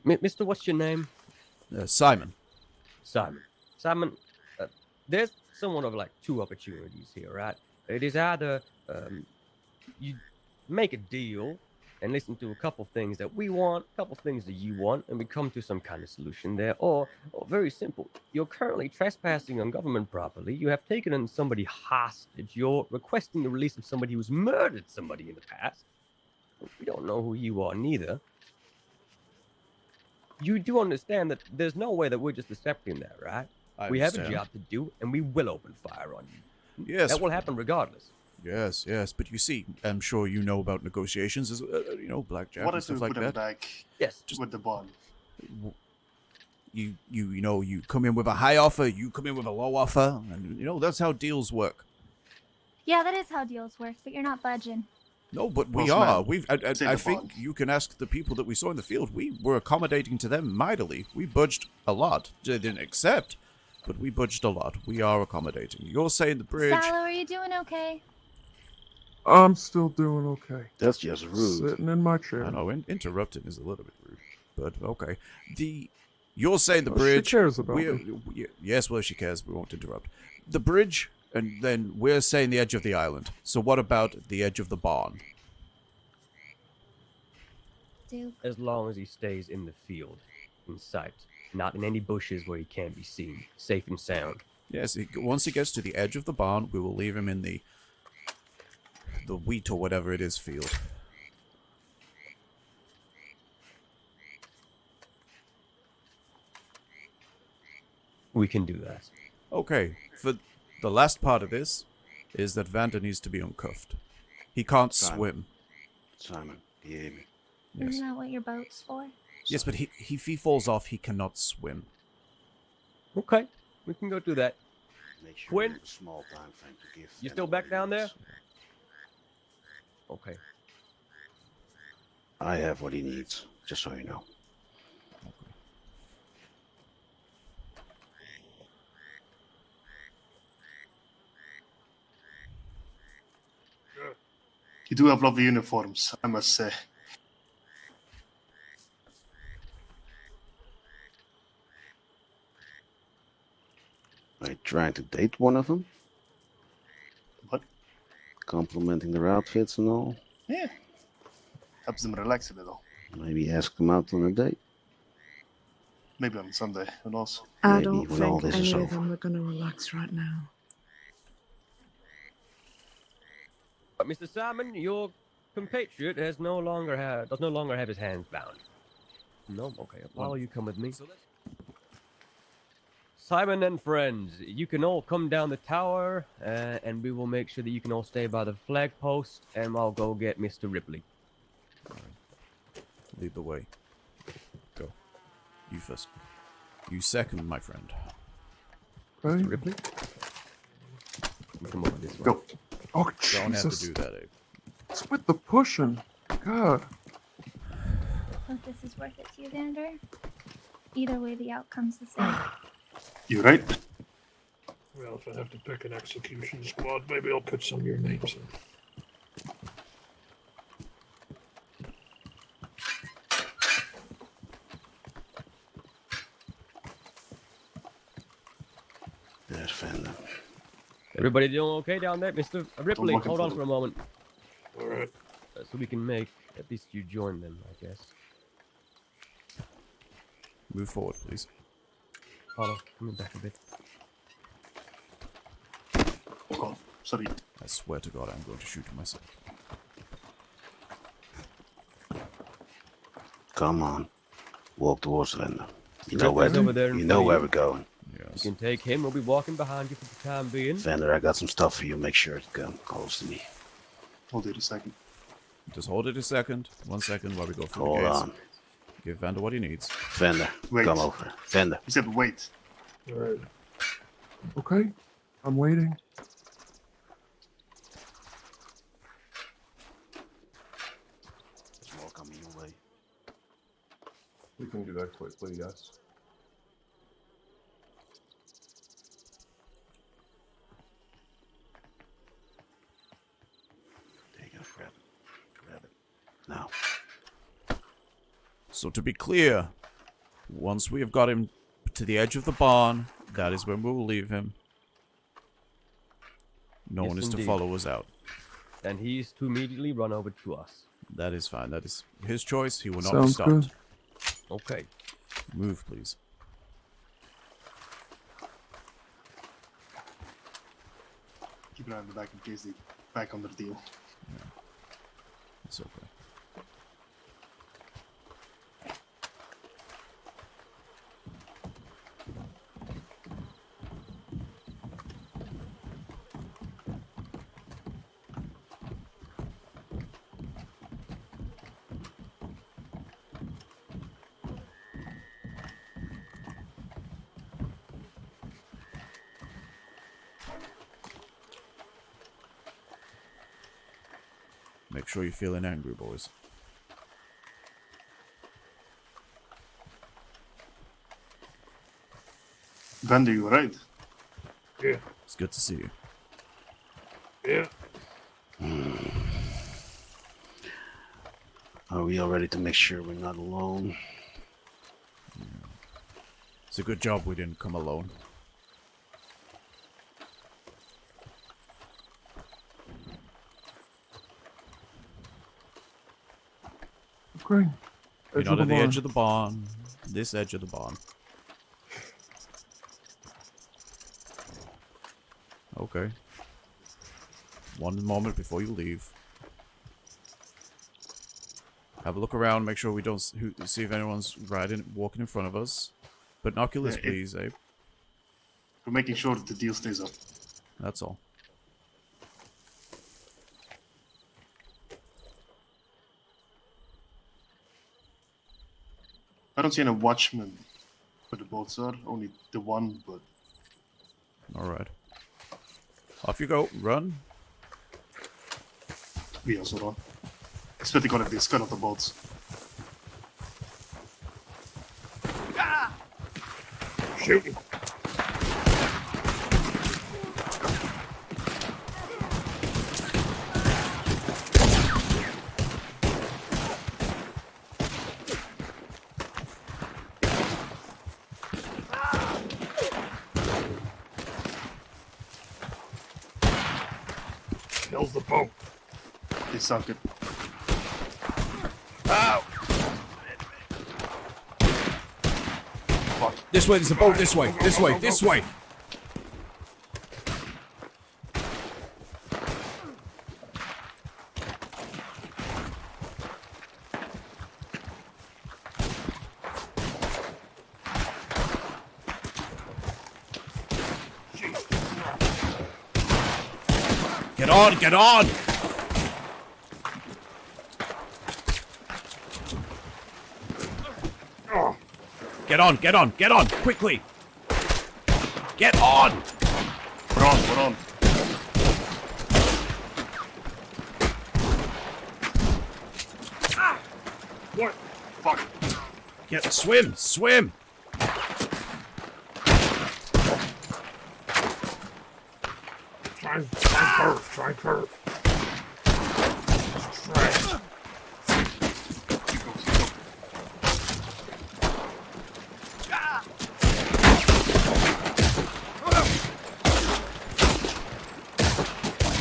Mister, what's your name? Simon. Simon, there's somewhat of like two opportunities here, right? It is either you make a deal and listen to a couple things that we want, a couple things that you want, and we come to some kind of solution there. Or very simple, you're currently trespassing on government property. You have taken somebody hostage. You're requesting the release of somebody who's murdered somebody in the past. We don't know who you are, neither. You do understand that there's no way that we're just accepting that, right? We have a job to do, and we will open fire on you. Yes. That will happen regardless. Yes, yes, but you see, I'm sure you know about negotiations, as blackjack What and if we stuff like put him that. back Yes. with the bond? You come in with a high offer, you come in with a low offer, and that's how deals work. Yeah, that is how deals work, but you're not budging. No, but we Boss are. man, I think you can ask the people that we saw in the field. We were accommodating to them mightily. We budged a lot. They didn't accept, but we budged a lot. We are accommodating. You're saying the bridge. Sallow, are you doing okay? I'm still doing okay. That's just rude. Sitting in my chair. I know, interrupting is a little bit rude, but okay. You're saying the Well, bridge. she cares about me. Yes, well, she cares. We won't interrupt. The bridge, and then we're saying the edge of the island. So what about the edge of the barn? Duke. As long as he stays in the field, in sight, not in any bushes where he can't be seen, safe and sound. Yes, once he gets to the edge of the barn, we will leave him in the wheat or whatever it is field. We can do that. Okay, for the last part of this is that Vander needs to be uncuffed. He can't swim. Simon, you hear me? Yes. Isn't that what your boat's for? Yes, but if he falls off, he cannot swim. Okay, we can go do that. Make sure Quinn? you have a small time frame to give. You still back down there? Okay. I have what he needs, just so you know. You do have lovely uniforms, I must say. Are you trying to date one of them? What? Complimenting their outfits and all? Yeah. Helps them relax a little. Maybe ask them out on a date? Maybe on Sunday, who knows? I Maybe don't when all think this is any of over. them are going to relax right now. But Mr. Simon, your compatriot does no longer have his hands bound. No, okay. Apollo, you come with me. Simon and friends, you can all come down the tower, and we will make sure that you can all stay by the flag post, and I'll go get Mr. Ripley. Lead the way. Go. You first. You second, my friend. Okay. Mr. Ripley? You come over this way. Go. Oh, Don't have to Jesus. do that, Abe. It's with the pushing. God. Hope this is worth it to you, Vander. Either way, the outcome's the same. You right? Well, if I have to pick an execution squad, maybe I'll put some of your names in. There's Vander. Everybody doing okay down there? Mr. Ripley, looking hold on for for a moment. All right. So we can make, at least you join them, I guess. Move forward, please. Apollo, come back a bit. Oh god, sorry. I swear to God, I'm going to shoot myself. Come on. Walk towards Vander. You Mr. know where, Ripley's over there in you front know of where you. we're going. You Yes. can take him. We'll be walking behind you for the time being. Vander, I got some stuff for you. Make sure to come close to me. Hold it a second. Just hold it a second. 1 second while we go through Hold the gates. on. Give Vander what he needs. Vander, Wait. come over. Vander. He said wait. All right. Okay. I'm waiting. There's more coming your way. We can do that quickly, yes. Take it, grab it. Grab it. Now. So to be clear, once we have got him to the edge of the barn, that is when we will leave him. No Yes, one is to indeed. follow us out. And he's to immediately run over to us. That is fine. That is his choice. He will not Sounds be stopped. good. Okay. Move, please. Keep an eye on the back in case they back on their deal. It's okay. Make sure you're feeling angry, boys. Vander, you right? Yeah. It's good to see you. Yeah. Are we all ready to make sure we're not alone? It's a good job we didn't come alone. Okay. You're Edge not of at the barn. edge of the barn. This edge of the barn. Okay. One moment before you leave. Have a look around, make sure we don't see if anyone's walking in front of us. Binoculars, Yeah, please, Abe. We're making sure that the deal stays up. That's all. I don't see any watchmen where the boats are, only the one, but Alright. Off you go. Run. we also don't. Especially gonna be scared of the boats. Shooting. hell's the boat? They sunk it. Ow! Fuck. This way, there's a boat. This way, this way, this way. Get on, get on! Get on, quickly! Get on! We're on. What? Fuck. Swim! Try curve. Try.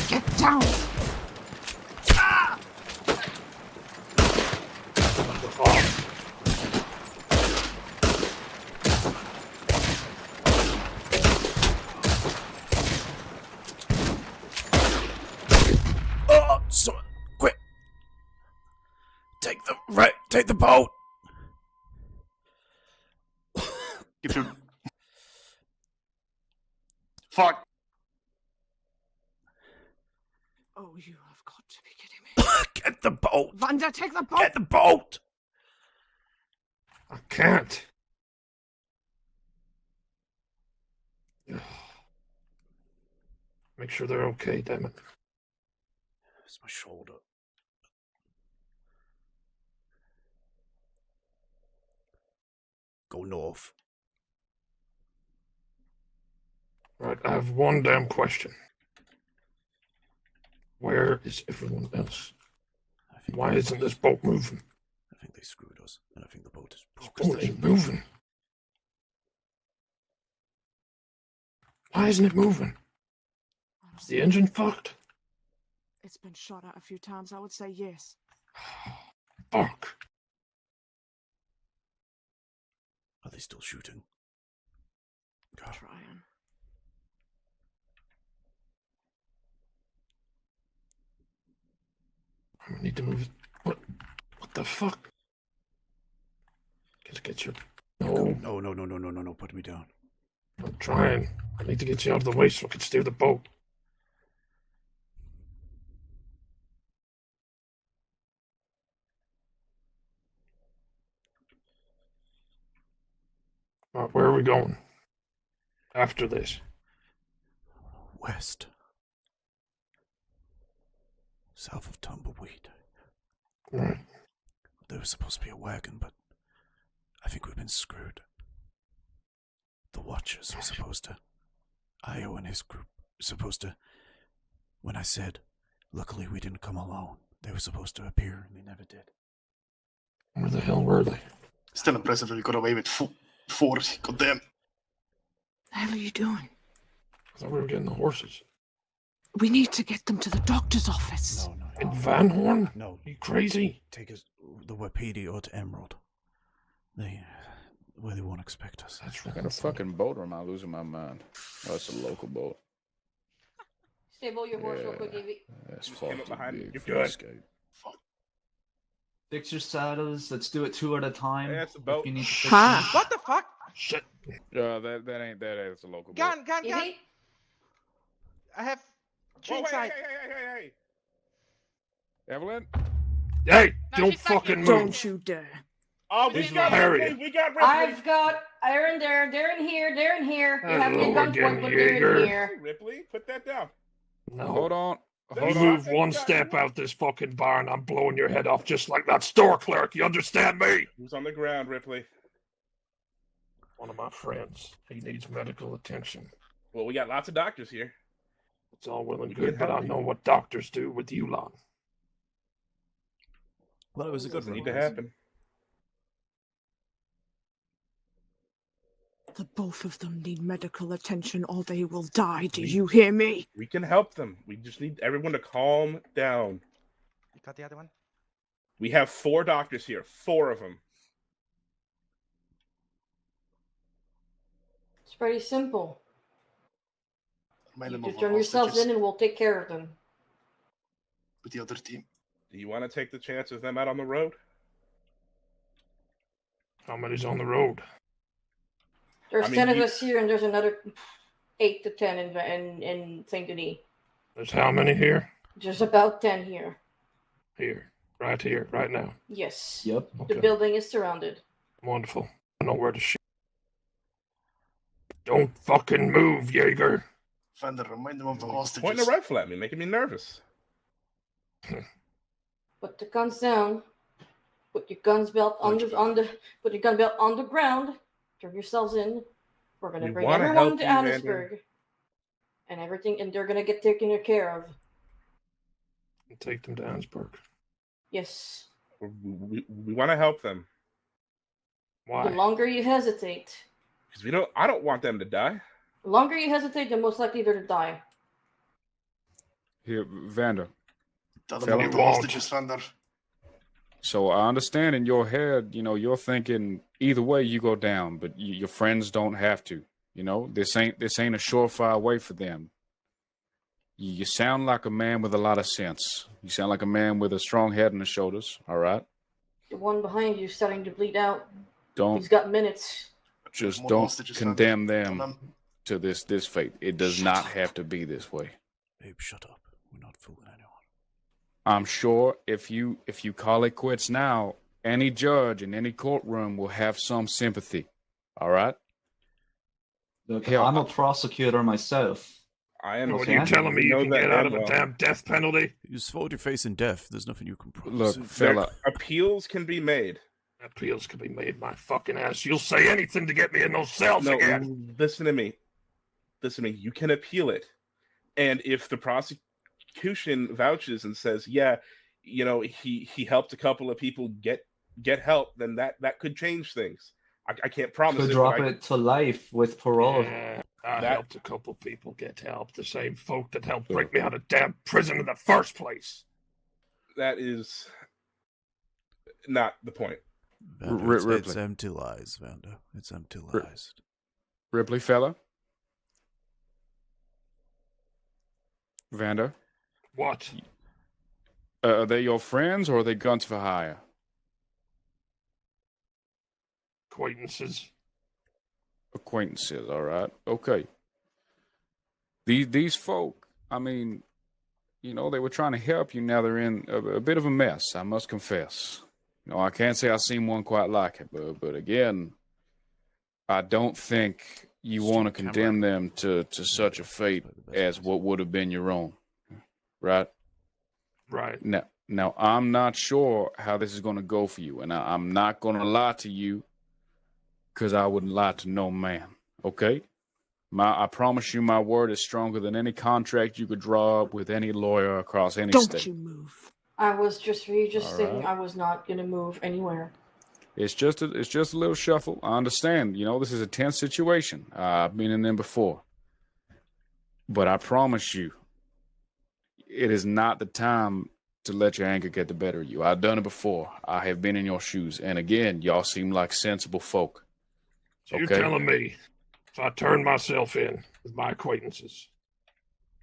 Get down! Quick! Take the boat! Get your... Fuck. Oh, you have got to be kidding me. Get the boat! Vander, take the boat! Get the boat! I can't. Make sure they're okay, damn it. It's my shoulder. Go north. Right, I have one damn question. Where is everyone else? Why isn't this boat moving? I think they screwed us, and I think the boat is This broken. boat ain't moving. Why isn't it moving? Is the engine fucked? It's been shot at a few times. I would say yes. Fuck. Are they still shooting? God. Trying. We need to move it. What the fuck? Get your... No, put me down. I'm trying. I need to get you out of the way so I can steer the boat. Where are we going? After this? West. South of Tumbleweed. Right. There was supposed to be a wagon, but I think we've been screwed. The Watchers were supposed to... Io and his group were supposed to... When I said, luckily we didn't come alone, they were supposed to appear, and they never did. Where the hell were they? Still impressive that we got away with four. Goddamn. The hell are you doing? I thought we were getting the horses. We need to get them to the doctor's office. No. In Van Horn? No. Are you crazy? Take us the Wapiti or to Emerald. Where they won't expect us. That's What kind of fucking boat or am I losing my mind? Oh, it's a local boat. Stable your horse real quick, Evie. That's fucking big. You're for good. escape. Fix your saddles. Let's do it 2 at a time. Yeah, it's a boat. If you need to fix Ha! them. What the fuck? Shit. That ain't. It's a local boat. Gun. Evie? I have chain sight. Hey. Evelyn? Hey, No, don't she's not fucking here. move. Don't you dare. Oh, He's Harriet. We got Ripley. I've got Aaron there. They're in here. They're in here. You have me Hello at again, gunpoint, but they're Jaeger. in here. Ripley, put that down. No. Hold on. You move one step out this fucking barn, I'm blowing your head off just like that store clerk. You understand me? Who's on the ground, Ripley? One of my friends. He needs medical attention. Well, we got lots of doctors here. It's all well and You good, can but I help me. know what doctors do with you lot. Well, it was a good Doesn't run. need to happen. The both of them need medical attention or they will die. Do you hear me? We can help them. We just need everyone to calm down. You got the other one? We have 4 doctors here. 4 of them. It's pretty simple. Remind You them of just our turn yourselves hostages in and we'll take care of them. with the other team. Do you want to take the chance of them out on the road? How many's on the road? There's 10 of us here and there's another 8 to 10 in St. Denis. There's how many here? There's about 10 here. Here, right now. Yes. Yep. The Okay. building is surrounded. Wonderful. I know where to shoot. Don't fucking move, Jaeger. Vander, remind them of the hostages. Pointing a rifle at me, making me nervous. Put the guns down. Put your guns belt put your gun belt on the ground. Turn yourselves in. We're gonna bring everyone to Annisburg. And everything, and they're gonna get taken care of. Take them to Annisburg. Yes. We want to help them. Why? The longer you hesitate, Because I don't want them to die. the longer you hesitate, the most likely they're to die. Here, Vander. Tell them about the hostages, Vander. So I understand in your head, you're thinking either way you go down, but your friends don't have to. This ain't a surefire way for them. You sound like a man with a lot of sense. You sound like a man with a strong head on his shoulders. All right. The one behind you is starting to bleed out. Don't He's got minutes. just More don't hostages, condemn Vander. them to this fate. It does not have to be this way. Babe, shut up. We're not fooling anyone. I'm sure if you call it quits now, any judge in any courtroom will have some sympathy. All right? Look, Hell, I'm a prosecutor myself. I am. What are you telling me? You can get out of a damn death penalty? You swore your face in death. There's nothing you can prove. Look, fella. Appeals can be made. Appeals can be made, my fucking ass. You'll say anything to get me in those cells again. Listen to me. You can appeal it. And if the prosecution vouches and says, yeah, he helped a couple of people get help, then that could change things. I can't promise Could it. drop it to life with parole. Yeah, I helped a couple people get help. The same folk that helped break me out of damn prison in the first place. That is not the point. Vander, it's empty lies, Vander. It's empty lies. Ripley, fella. Vander. What? Are they your friends or are they guns for hire? Acquaintances. Acquaintances, all right. Okay. These folk, I mean, they were trying to help you. Now they're in a bit of a mess, I must confess. I can't say I've seen one quite like it, but again, I don't think you want to condemn them to such a fate as what would have been your own. Right? Right. Now I'm not sure how this is going to go for you, and I'm not going to lie to you because I wouldn't lie to no man, okay? I promise you my word is stronger than any contract you could draw up with any lawyer across any state. Don't you move. I was just All right. I was not going to move anywhere. It's just a little shuffle. I understand. This is a tense situation. I've been in them before. But I promise you, it is not the time to let your anger get the better of you. I've done it before. I have been in your shoes. And again, y'all seem like sensible folk. So you're telling me if I turn myself in with my acquaintances,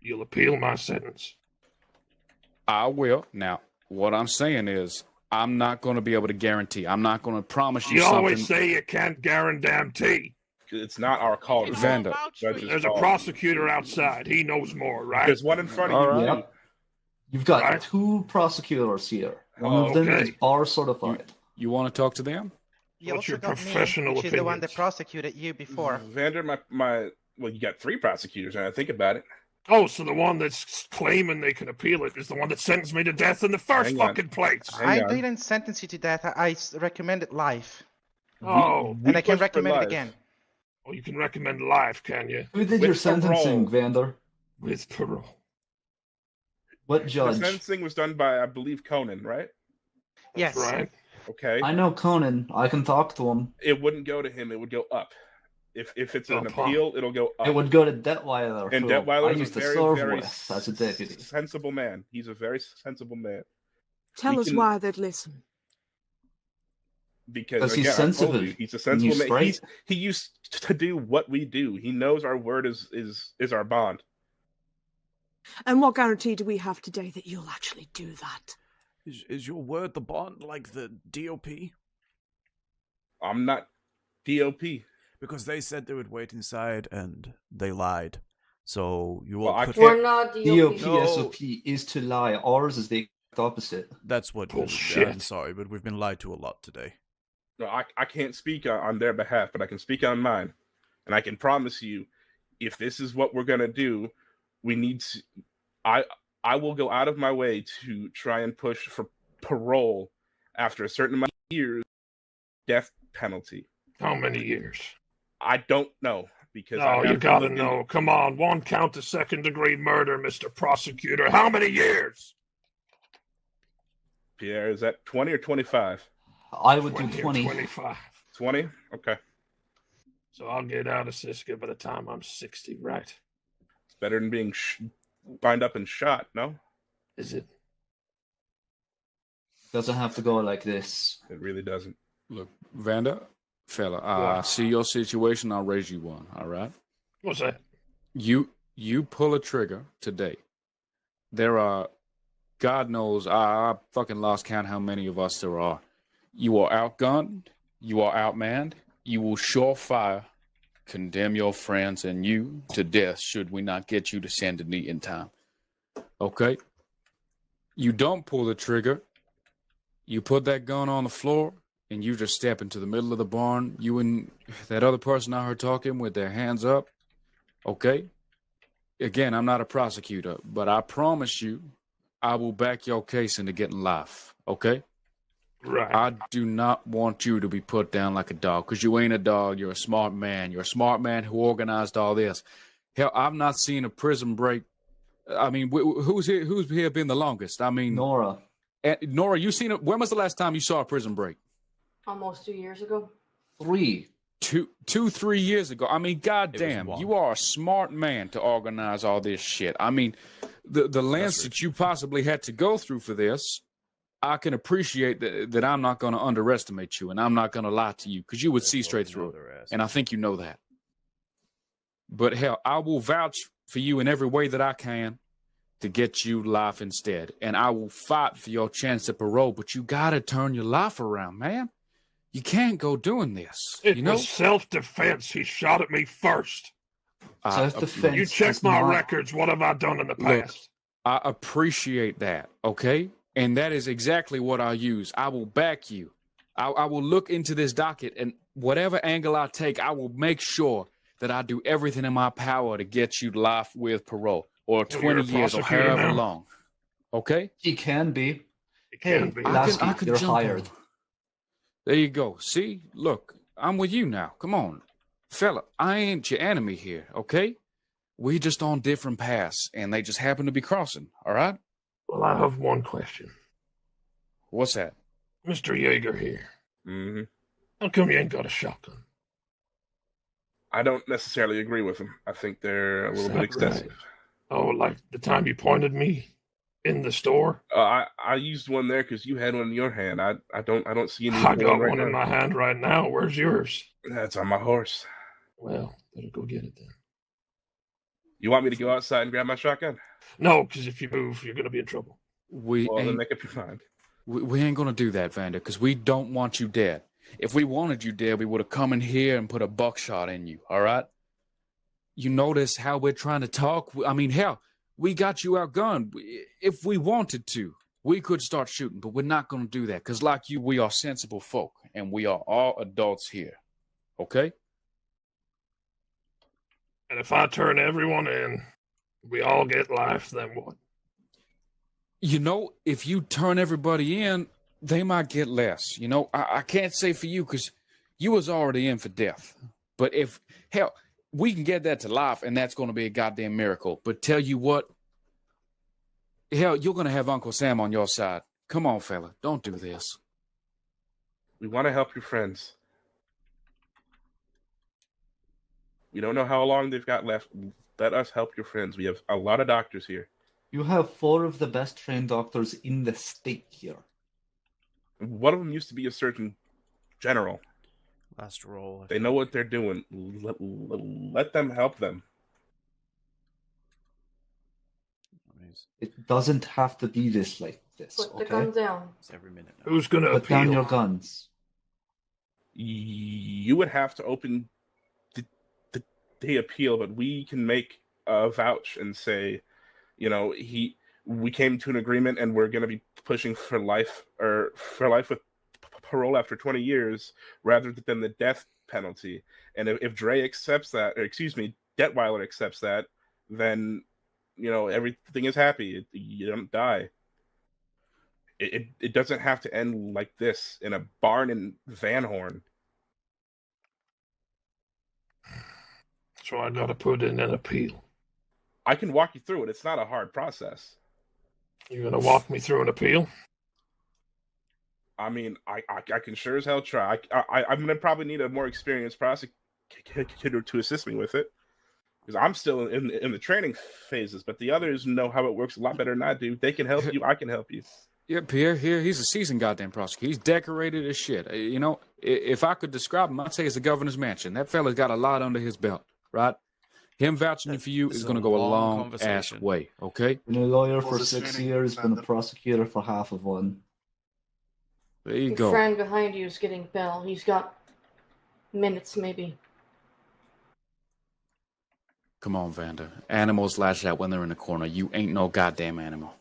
you'll appeal my sentence? I will. Now, what I'm saying is, I'm not going to be able to guarantee. I'm not going to promise you You something. always say you can't guarantee. It's not our call. Vander. There's a prosecutor outside. He knows more, right? There's one in front of you. Yep. You've got 2 prosecutors here. One of them is bar certified. You want to talk to them? You What's your professional She's the one that opinions? prosecuted you before. Vander, well, you got 3 prosecutors, and I think about it. Oh, so the one that's claiming they can appeal it is the one that sentenced me to death in the first Hang on. fucking place. I didn't sentence you to death. I recommended life. Oh, And I can pushed for recommend it life. again. oh, you can recommend life, can you? Who did With your sentencing, parole. Vander? With parole. What The judge? sentencing was done by, I believe, Conan, right? Yes. Right. Okay. I know Conan. I can talk to him. It wouldn't go to him. It would go up. If it's an appeal, it'll go up. It would go to Detweiler. And who I Detweiler is used a to very, serve very with as a deputy. sensible man. He's a very sensible man. Tell us why they'd listen. Because he's again, I told sensible. you, he's a sensible man. Straight. He used to do what we do. He knows our word is our bond. And what guarantee do we have today that you'll actually do that? Is your word the bond like the DOP? I'm not DOP. Because they said they would wait inside and they lied. So you all could... We're not DOP. DOP SOP is to lie. Ours is the exact opposite. That's what... Bullshit. I'm sorry, but we've been lied to a lot today. No, I can't speak on their behalf, but I can speak on mine. And I can promise you, if this is what we're going to do, we need to... I will go out of my way to try and push for parole after a certain amount of years, death penalty. How many years? I don't know. Because no, you gotta know. Come on, one count of second-degree murder, Mr. Prosecutor. How many years? Pierre, is that 20 or 25? I would do 20. 25. 20? Okay. So I'll get out of Siska by the time I'm 60, right? It's better than being lined up and shot, no? Is it? Doesn't have to go like this. It really doesn't. Look, Vander, fella, I see your situation. I'll raise you one. All right. What's that? You pull a trigger today. There are, God knows, I fucking lost count how many of us there are. You are outgunned. You are outmanned. You will surefire condemn your friends and you to death should we not get you to Saint Denis in time. Okay? You don't pull the trigger. You put that gun on the floor and you just step into the middle of the barn. You and that other person I heard talking with their hands up. Okay? Again, I'm not a prosecutor, but I promise you I will back your case into getting life. Okay? Right. I do not want you to be put down like a dog, because you ain't a dog. You're a smart man. You're a smart man who organized all this. Hell, I've not seen a prison break. I mean, who's here been the longest? I mean, Nora. Nora, you seen it? When was the last time you saw a prison break? Almost 2 years ago. 3. 3 years ago. I mean, goddamn, you are a smart man to organize all this shit. I mean, the lengths that you possibly had to go through for this, I can appreciate that I'm not going to underestimate you and I'm not going to lie to you because you would see straight through it. And I think you know that. But hell, I will vouch for you in every way that I can to get you life instead. And I will fight for your chance at parole, but you got to turn your life around, man. You can't go doing this. It you know? was self-defense. He shot at me first. Self-defense. You check my records. What have I done in the past? Look, I appreciate that, okay? And that is exactly what I use. I will back you. I will look into this docket, and whatever angle I take, I will make sure that I do everything in my power to get you life with parole, or 20 years, or however long. Okay? He can be. He can be. I could you're jump hired. on. There you go. See? Look, I'm with you now. Come on. Fella, I ain't your enemy here, okay? We just on different paths, and they just happen to be crossing, all right? Well, I have one question. What's that? Mr. Yeager here. Mm-hmm. How come you ain't got a shotgun? I don't necessarily agree with them. I think they're a little bit excessive. Right? Oh, like the time you pointed me in the store? I used one there because you had one in your hand. I don't see any. I got one in my hand right now. Where's yours? That's on my horse. Well, better go get it then. You want me to go outside and grab my shotgun? No, because if you move, you're going to be in trouble. Then make up your mind. We ain't going to do that, Vander, because we don't want you dead. If we wanted you dead, we would have come in here and put a buckshot in you, all right? You notice how we're trying to talk? I mean, hell, we got you outgunned. If we wanted to, we could start shooting, but we're not going to do that, because like you, we are sensible folk, and we are all adults here, okay? And if I turn everyone in, we all get life, then what? You know, if you turn everybody in, they might get less. You know, I can't say for you because you was already in for death. But if, hell, we can get that to life, and that's going to be a goddamn miracle. But tell you what, hell, you're going to have Uncle Sam on your side. Come on, fella. Don't do this. We want to help your friends. We don't know how long they've got left. Let us help your friends. We have a lot of doctors here. You have 4 of the best trained doctors in the state here. One of them used to be a surgeon general. Last roll. They know what they're doing. Let them help them. It doesn't have to be this like this. Put the okay? gun down. It's every minute now. Who's gonna Put down appeal? your guns. You would have to open the appeal, but we can make a vouch and say, we came to an agreement and we're going to be pushing for life with parole after 20 years rather than the death penalty. And if Dre accepts that, or excuse me, Detweiler accepts that, then everything is happy. You don't die. It doesn't have to end like this in a barn in Van Horn. So I gotta put in an appeal. I can walk you through it. It's not a hard process. You're gonna walk me through an appeal? I mean, I can sure as hell try. I'm gonna probably need a more experienced prosecutor to assist me with it, because I'm still in the training phases. But the others know how it works a lot better than I do. They can help you. I can help you. Yeah, Pierre, here, he's a seasoned goddamn prosecutor. He's decorated as shit. If I could describe him, I'd say it's the governor's mansion. That fella's got a lot under his belt, right? Him vouching for you is going to go a long ass way, okay? Been a lawyer for 6 years, been a prosecutor for half of one. There you Your go. friend behind you is getting Bell. He's got minutes, maybe. Come on, Vander. Animals lash out when they're in the corner. You ain't no goddamn animal.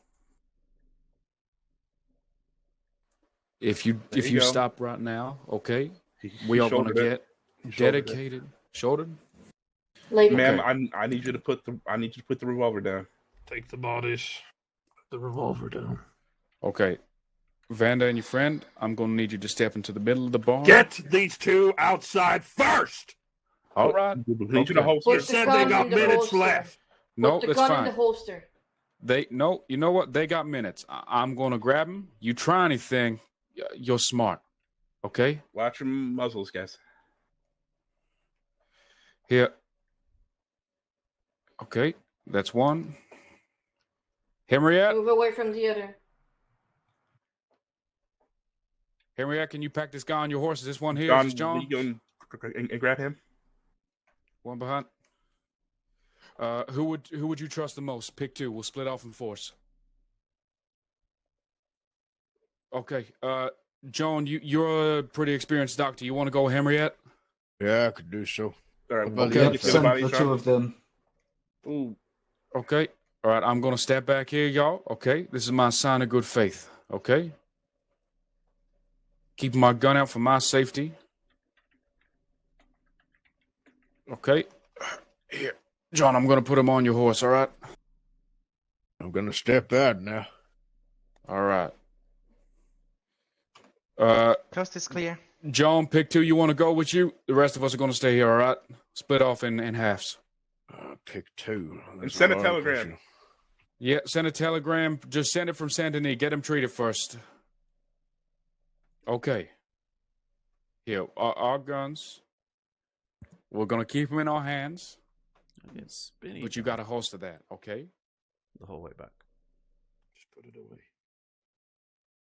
If you go. stop right now, okay, we are going to get dedicated. Shouldered? Ma'am, Okay. I need you to put the revolver down. Take the bodies. Put the revolver down. Okay. Vander and your friend, I'm going to need you to step into the middle of the barn. Get these two outside first! All right. Need you to holster. You said they got minutes left. No, Put the that's gun fine. in the holster. You know what? They got minutes. I'm going to grab them. You try anything, you're smart. Okay? Watch your muzzles, guys. Here. Okay, that's one. Henriette? Move away from the other. Henriette, can you pack this guy on your horse? Is this one here? John, Is this John? will you go and grab him? One behind. Who would you trust the most? Pick two. We'll split off in force. Okay. Joan, you're a pretty experienced doctor. You want to go with Henriette? Yeah, I could do so. All right, Okay, send the 2 of them. Ooh. Okay. All right, I'm going to step back here, y'all. Okay? This is my sign of good faith. Okay? Keeping my gun out for my safety. Okay. Here. John, I'm going to put him on your horse, all right? I'm gonna step out now. All right. Coast is clear. John, pick two. You want to go with you? The rest of us are going to stay here, all right? Split off in halves. Pick 2. And send a telegram. Yeah, send a telegram. Just send it from Saint Denis. Get him treated first. Okay. Here, our guns. We're going to keep them in our hands. It's spinny. But you got to holster that, okay? The whole way back. Just put it away.